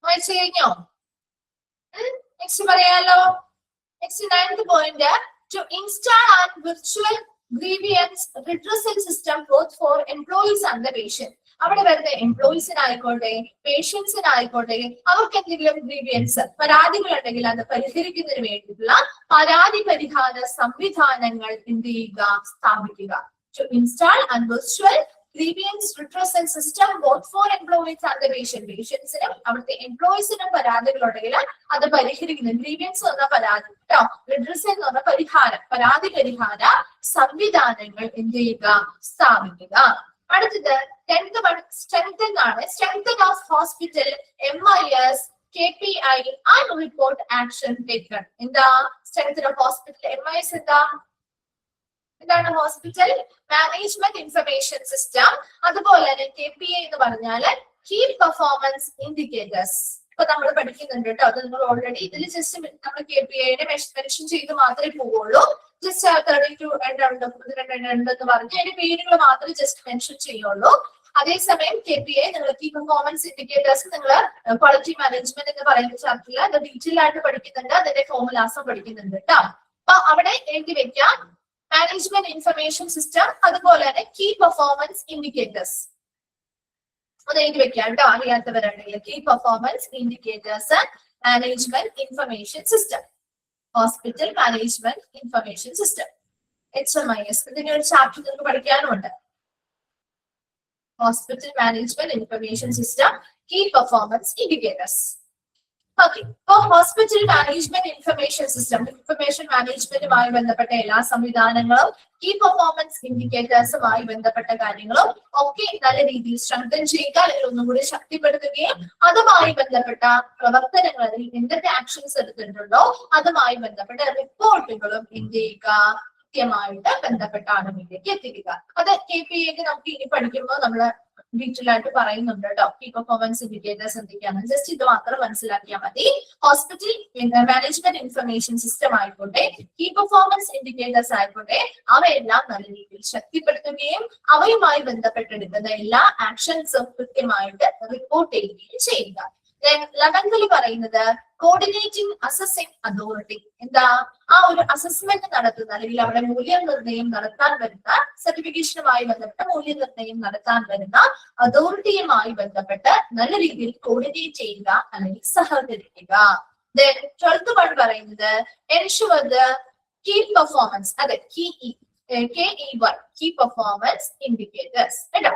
വായിച്ചു കഴിഞ്ഞോ? നെക്സ്റ്റ് പറയാലോ. Next 9th point, to install and virtual grievance redressal system both for employees and the patient. അവിടെ വരുന്ന എംപ്ലോയീസിനായിക്കോട്ടെ പേഷ്യൻസിനായിക്കോട്ടെ അവർക്ക് എന്തെങ്കിലും ഗ്രീവിയൻസ് പരാതികൾ ഉണ്ടെങ്കിൽ അത് പരിഹരിക്കുന്നതിന് വേണ്ടിയിട്ടുള്ള പരാതി പരിഹാര സംവിധാനങ്ങൾ എന്ത് ചെയ്യുക? സ്ഥാപിക്കുക. To install and virtual grievance redressal system both for employees and the patient. പേഷ്യൻസിനും അവിടുത്തെ എംപ്ലോയീസിനും പരാതികളുണ്ടെങ്കിൽ അത് പരിഹരിക്കുന്നു. ഗ്രീവിയൻസ് എന്ന പരാതി കേട്ടോ, റിഡ്രസൽ എന്ന് പറഞ്ഞ പരിഹാരം, പരാതി പരിഹാര സംവിധാനങ്ങൾ എന്ത് ചെയ്യുക? സ്ഥാപിക്കുക. അടുത്തത് 10th strengthen ആണ്. Strengthen of hospital MIS KPI and report action taken. എന്താ strengthen of hospital MIS? എന്താണ്? Hospital management information system. അതുപോലെ തന്നെ KPI എന്ന് പറഞ്ഞാല് കീ പെർഫോമൻസ് ഇൻഡിക്കേറ്റേഴ്സ്. ഇപ്പൊ നമ്മൾ പഠിക്കുന്നുണ്ട് കേട്ടോ, അത് നിങ്ങൾ ഓൾറെഡി ഇതിൽ ജസ്റ്റ് നമ്മൾ KPI മെൻഷൻ ചെയ്ത് മാത്രമേ പോവുള്ളൂ. ജസ്റ്റ് 32 എന്ന് പറഞ്ഞ് അതിന്റെ പേരുകൾ മാത്രമേ ജസ്റ്റ് മെൻഷൻ ചെയ്യുള്ളൂ. അതേസമയം KPI നിങ്ങൾ കീ പെർഫോമൻസ് ഇൻഡിക്കേറ്റേഴ്സ് നിങ്ങൾ ക്വാളിറ്റി മാനേജ്മെന്റ് എന്ന് പറയുന്ന ചാപ്റ്ററിൽ അത് ഡീറ്റെയിൽ ആയിട്ട് പഠിക്കുന്നുണ്ട്, അതിന്റെ ഫോർമുലാസും പഠിക്കുന്നുണ്ട് കേട്ടോ. അപ്പൊ അവിടെ എഴുതി വെക്കാം മാനേജ്മെന്റ് ഇൻഫർമേഷൻ സിസ്റ്റം, അതുപോലെ തന്നെ കീ പെർഫോമൻസ് ഇൻഡിക്കേറ്റേഴ്സ്. അത് എഴുതി വെക്കാം കേട്ടോ, അറിയാത്തവരുണ്ടെങ്കിൽ. Key performance indicators management information system, hospital management information system HMIS. ഇതിന്റെ ഒരു ചാപ്റ്റർ നിങ്ങൾക്ക് പഠിക്കാനുമുണ്ട്. Hospital management information system, key performance indicators. Okay, ഇപ്പൊ hospital management information system, information മാനേജ്മെന്റുമായി ബന്ധപ്പെട്ട എല്ലാ സംവിധാനങ്ങളും കീ പെർഫോമൻസ് ഇൻഡിക്കേറ്റേഴ്സുമായി ബന്ധപ്പെട്ട കാര്യങ്ങളും ഒക്കെ നല്ല രീതിയിൽ സ്ട്രെങ്തൻ ചെയ്യുക, അല്ലെങ്കിൽ ഒന്നും കൂടി ശക്തിപ്പെടുത്തുകയും അതുമായി ബന്ധപ്പെട്ട പ്രവർത്തനങ്ങൾ, അതിൽ എന്തൊക്കെ ആക്ഷൻസ് എടുത്തിട്ടുണ്ടോ അതുമായി ബന്ധപ്പെട്ട റിപ്പോർട്ടുകളും എന്ത് ചെയ്യുക? കൃത്യമായിട്ട് ബന്ധപ്പെട്ട ആളുകളിലേക്ക് എത്തിക്കുക. അത് KPI നമുക്ക് ഇനി പഠിക്കുമ്പോൾ നമ്മള് ഡീറ്റെയിൽ ആയിട്ട് പറയുന്നുണ്ട് കേട്ടോ. കീ പെർഫോമൻസ് ഇൻഡിക്കേറ്റേഴ്സ് എന്തൊക്കെയാണ്, ജസ്റ്റ് ഇത് മാത്രം മനസ്സിലാക്കിയാൽ മതി. ഹോസ്പിറ്റൽ മാനേജ്മെന്റ് ഇൻഫർമേഷൻ സിസ്റ്റം ആയിക്കോട്ടെ, കീ പെർഫോമൻസ് ഇൻഡിക്കേറ്റേഴ്സ് ആയിക്കോട്ടെ, അവയെല്ലാം നല്ല രീതിയിൽ ശക്തിപ്പെടുത്തുകയും അവയുമായി ബന്ധപ്പെട്ടെടുക്കുന്ന എല്ലാ ആക്ഷൻസും കൃത്യമായിട്ട് റിപ്പോർട്ട് ചെയ്യുകയും ചെയ്യുക. 11th പറയുന്നത് കോർഡിനേറ്റിംഗ് അസസിംഗ് അതോറിറ്റി. എന്താ? ആ ഒരു അസസ്മെന്റ് നടത്തുന്ന, അല്ലെങ്കിൽ അവിടെ മൂല്യനിർണ്ണയം നടത്താൻ വരുന്ന, സർട്ടിഫിക്കേഷനുമായി ബന്ധപ്പെട്ട മൂല്യനിർണ്ണയം നടത്താൻ വരുന്ന അതോറിറ്റിയുമായി ബന്ധപ്പെട്ട് നല്ല രീതിയിൽ കോർഡിനേറ്റ് ചെയ്യുക, അല്ലെങ്കിൽ സഹകരിക്കുക. 12th പറയുന്നത് എൻഷുവർ ദ കീ പെർഫോമൻസ്, അതെ KEY കീ പെർഫോമൻസ് ഇൻഡിക്കേറ്റേഴ്സ് കേട്ടോ.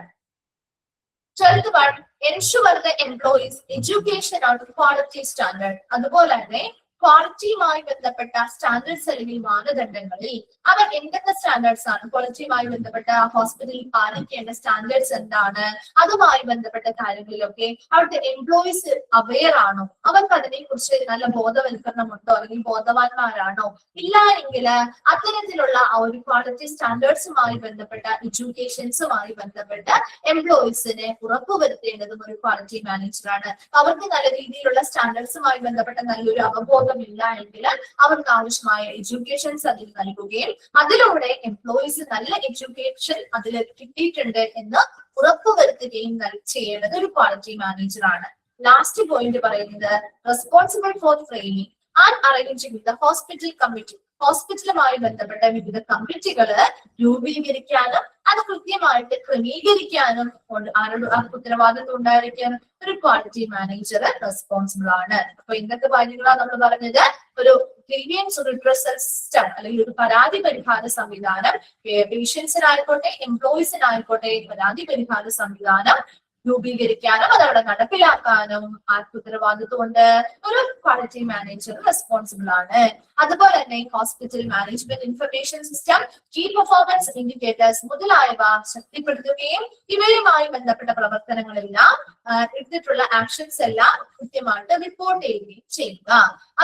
12th ensure the employees education on quality standard. അതുപോലെ തന്നെ ക്വാളിറ്റിയുമായി ബന്ധപ്പെട്ട സ്റ്റാൻഡേർഡ്സ് അല്ലെങ്കിൽ മാനദണ്ഡങ്ങളിൽ അവർ എന്തൊക്കെ സ്റ്റാൻഡേർഡ്സ് ആണ്, ക്വാളിറ്റിയുമായി ബന്ധപ്പെട്ട ഹോസ്പിറ്റലിൽ പാലിക്കേണ്ട സ്റ്റാൻഡേർഡ്സ് എന്താണ്, അതുമായി ബന്ധപ്പെട്ട കാര്യങ്ങളിലൊക്കെ അവിടുത്തെ എംപ്ലോയീസ് അവെയർ ആണോ, അവർക്ക് അതിനെ കുറിച്ച് നല്ല ബോധവൽക്കരണം ഉണ്ടോ, അല്ലെങ്കിൽ ബോധവാന്മാരാണോ? ഇല്ല എങ്കിൽ അത്തരത്തിലുള്ള ആ ഒരു ക്വാളിറ്റി സ്റ്റാൻഡേർഡ്സുമായി ബന്ധപ്പെട്ട എഡ്യൂക്കേഷൻസുമായി ബന്ധപ്പെട്ട എംപ്ലോയീസിനെ ഉറപ്പുവരുത്തേണ്ടതും ഒരു ക്വാളിറ്റി മാനേജറാണ്. അവർക്ക് നല്ല രീതിയിലുള്ള സ്റ്റാൻഡേർഡ്സുമായി ബന്ധപ്പെട്ട നല്ലൊരു അവബോധം ഇല്ല എങ്കിൽ അവർക്ക് ആവശ്യമായ എഡ്യൂക്കേഷൻസ് അതിൽ നൽകുകയും അതിലൂടെ എംപ്ലോയീസ് നല്ല എഡ്യൂക്കേഷൻ അതിൽ കിട്ടിയിട്ടുണ്ട് എന്ന് ഉറപ്പുവരുത്തുകയും ചെയ്യേണ്ടത് ഒരു ക്വാളിറ്റി മാനേജറാണ്. ലാസ്റ്റ് പോയിന്റ് പറയുന്നത് responsible for training and arranging the hospital committee. ഹോസ്പിറ്റലുമായി ബന്ധപ്പെട്ട വിവിധ കമ്മിറ്റികള് രൂപീകരിക്കാനും അത് കൃത്യമായിട്ട് ക്രമീകരിക്കാനും ആർക്ക് ഉത്തരവാദിത്വം ഉണ്ടായിരിക്കാനും ഒരു ക്വാളിറ്റി മാനേജർ റെസ്പോൺസിബിൾ ആണ്. അപ്പൊ എന്തൊക്കെ കാര്യങ്ങളാണ് നമ്മൾ പറഞ്ഞത്? ഒരു ഗ്രീവിയൻസ് റിഡ്രസൽ സിസ്റ്റം അല്ലെങ്കിൽ ഒരു പരാതി പരിഹാര സംവിധാനം, പേഷ്യൻസിനായിക്കോട്ടെ എംപ്ലോയീസിനായിക്കോട്ടെ പരാതി പരിഹാര സംവിധാനം രൂപീകരിക്കാനും അതവിടെ നടപ്പിലാക്കാനും ആർക്ക് ഉത്തരവാദിത്വമുണ്ട്? ഒരു ക്വാളിറ്റി മാനേജർ റെസ്പോൺസിബിൾ ആണ്. അതുപോലെ തന്നെ hospital management information system, key performance indicators മുതലായവ ശക്തിപ്പെടുത്തുകയും ഇവയുമായി ബന്ധപ്പെട്ട പ്രവർത്തനങ്ങളെല്ലാം എടുത്തിട്ടുള്ള ആക്ഷൻസ് എല്ലാം കൃത്യമായിട്ട് റിപ്പോർട്ട് ചെയ്യുകയും ചെയ്യുക.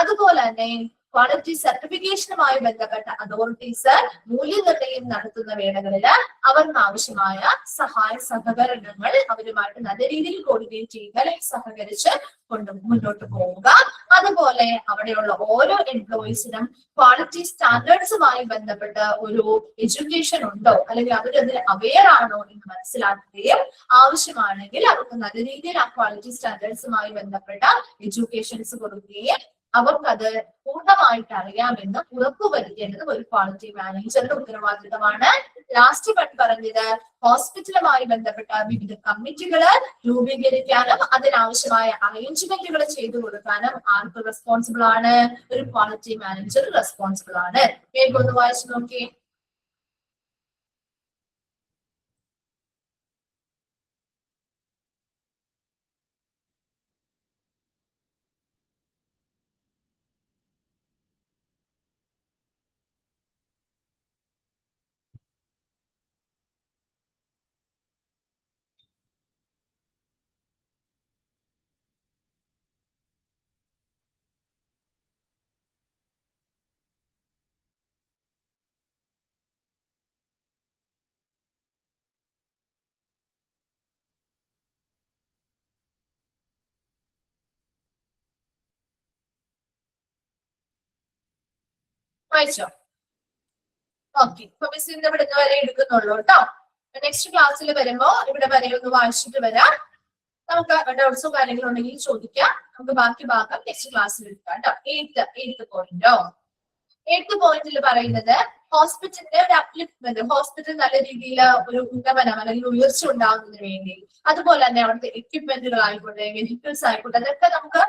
അതുപോലെ തന്നെ ക്വാളിറ്റി സർട്ടിഫിക്കേഷനുമായി ബന്ധപ്പെട്ട അതോറിറ്റീസ് മൂല്യനിർണ്ണയം നടത്തുന്ന വേളകളിൽ അവർക്ക് ആവശ്യമായ സഹായ സഹകരണങ്ങൾ അവരുമായിട്ട് നല്ല രീതിയിൽ കോർഡിനേറ്റ് ചെയ്യുക, അല്ലെങ്കിൽ സഹകരിച്ച് മുന്നോട്ട് പോവുക. അതുപോലെ അവിടെയുള്ള ഓരോ എംപ്ലോയീസിനും ക്വാളിറ്റി സ്റ്റാൻഡേർഡ്സുമായി ബന്ധപ്പെട്ട ഒരു എഡ്യൂക്കേഷൻ ഉണ്ടോ, അല്ലെങ്കിൽ അവരതിന് അവെയർ ആണോ എന്ന് മനസ്സിലാക്കുകയും ആവശ്യമാണെങ്കിൽ അവർക്ക് നല്ല രീതിയിൽ ആ ക്വാളിറ്റി സ്റ്റാൻഡേർഡ്സുമായി ബന്ധപ്പെട്ട എഡ്യൂക്കേഷൻസ് കൊടുക്കുകയും അവർക്കത് പൂർണ്ണമായിട്ട് അറിയാമെന്ന് ഉറപ്പുവരുത്തേണ്ടത് ഒരു ക്വാളിറ്റി മാനേജറുടെ ഉത്തരവാദിത്തമാണ്. ലാസ്റ്റ് പറഞ്ഞത് ഹോസ്പിറ്റലുമായി ബന്ധപ്പെട്ട വിവിധ കമ്മിറ്റികള് രൂപീകരിക്കാനും അതിനാവശ്യമായ അറേഞ്ച്മെന്റുകൾ ചെയ്തു കൊടുക്കാനും ആർക്ക് റെസ്പോൺസിബിൾ ആണ്? ഒരു ക്വാളിറ്റി മാനേജർ റെസ്പോൺസിബിൾ ആണ്. വേഗം ഒന്ന് വായിച്ചു നോക്കി. വായിച്ചോ? ഓക്കെ, ഇപ്പൊ മിസ് ഇന്ന് ഇവിടെ വരെ എടുക്കുന്നുള്ളൂ കേട്ടോ. നെക്സ്റ്റ് ക്ലാസ്സിൽ വരുമ്പോ ഇവിടെ വരെ ഒന്ന് വായിച്ചിട്ട് വരാം. നമുക്ക് ഡൗട്ട്സോ കാര്യങ്ങളോ ഉണ്ടെങ്കിൽ ചോദിക്കാം. നമുക്ക് ബാക്കി ഭാഗം നെക്സ്റ്റ് ക്ലാസ്സിൽ എടുക്കാം കേട്ടോ. എയ്ത്ത് പോയിന്റിൽ പറയുന്നത് ഹോസ്പിറ്റലിന്റെ ഒരു അപ്ലിഫ്റ്റ്മെന്റ്, ഹോസ്പിറ്റൽ നല്ല രീതിയിൽ ഒരു ഉന്നമനം അല്ലെങ്കിൽ ഉയർച്ച ഉണ്ടാകുന്നതിന് വേണ്ടി, അതുപോലെ തന്നെ അവിടുത്തെ എക്യുപ്മെന്റുകൾ ആയിക്കോട്ടെ, വെഹിക്കിൾസ് ആയിക്കോട്ടെ, അതൊക്കെ നമുക്ക്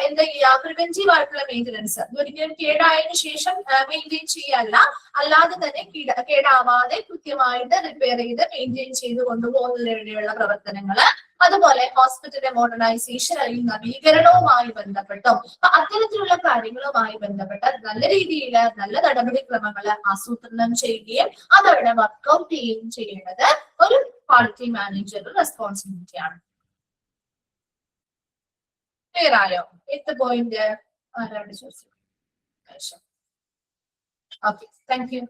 എന്താ ചെയ്യുക? പ്രിവെന്റീവ് ആയിട്ടുള്ള മെയിന്റനൻസ്, ഒരിക്കലും കേടായതിനു ശേഷം മെയിൻറ്റെയിൻ ചെയ്യല്ല, അല്ലാതെ തന്നെ കേടാവാതെ കൃത്യമായിട്ട് റിപ്പയർ ചെയ്ത് മെയിൻറ്റെയിൻ ചെയ്ത് കൊണ്ടുപോകുന്നതിന് വേണ്ടിയുള്ള പ്രവർത്തനങ്ങള്, അതുപോലെ ഹോസ്പിറ്റലിന്റെ മോഡേണൈസേഷൻ അല്ലെങ്കിൽ നവീകരണവുമായി ബന്ധപ്പെട്ടും അത്തരത്തിലുള്ള കാര്യങ്ങളുമായി ബന്ധപ്പെട്ട് നല്ല രീതിയിൽ നല്ല നടപടിക്രമങ്ങൾ ആസൂത്രണം ചെയ്യുകയും അതവിടെ വർക്ക്ഔട്ട് ചെയ്യുകയും ചെയ്യേണ്ടത് ഒരു ക്വാളിറ്റി മാനേജറുടെ റെസ്പോൺസിബിലിറ്റിയാണ്. ക്ലിയർ ആയോ? 8th പോയിന്റ് ആരാണ് ചോദിച്ചത്? Okay, thank you.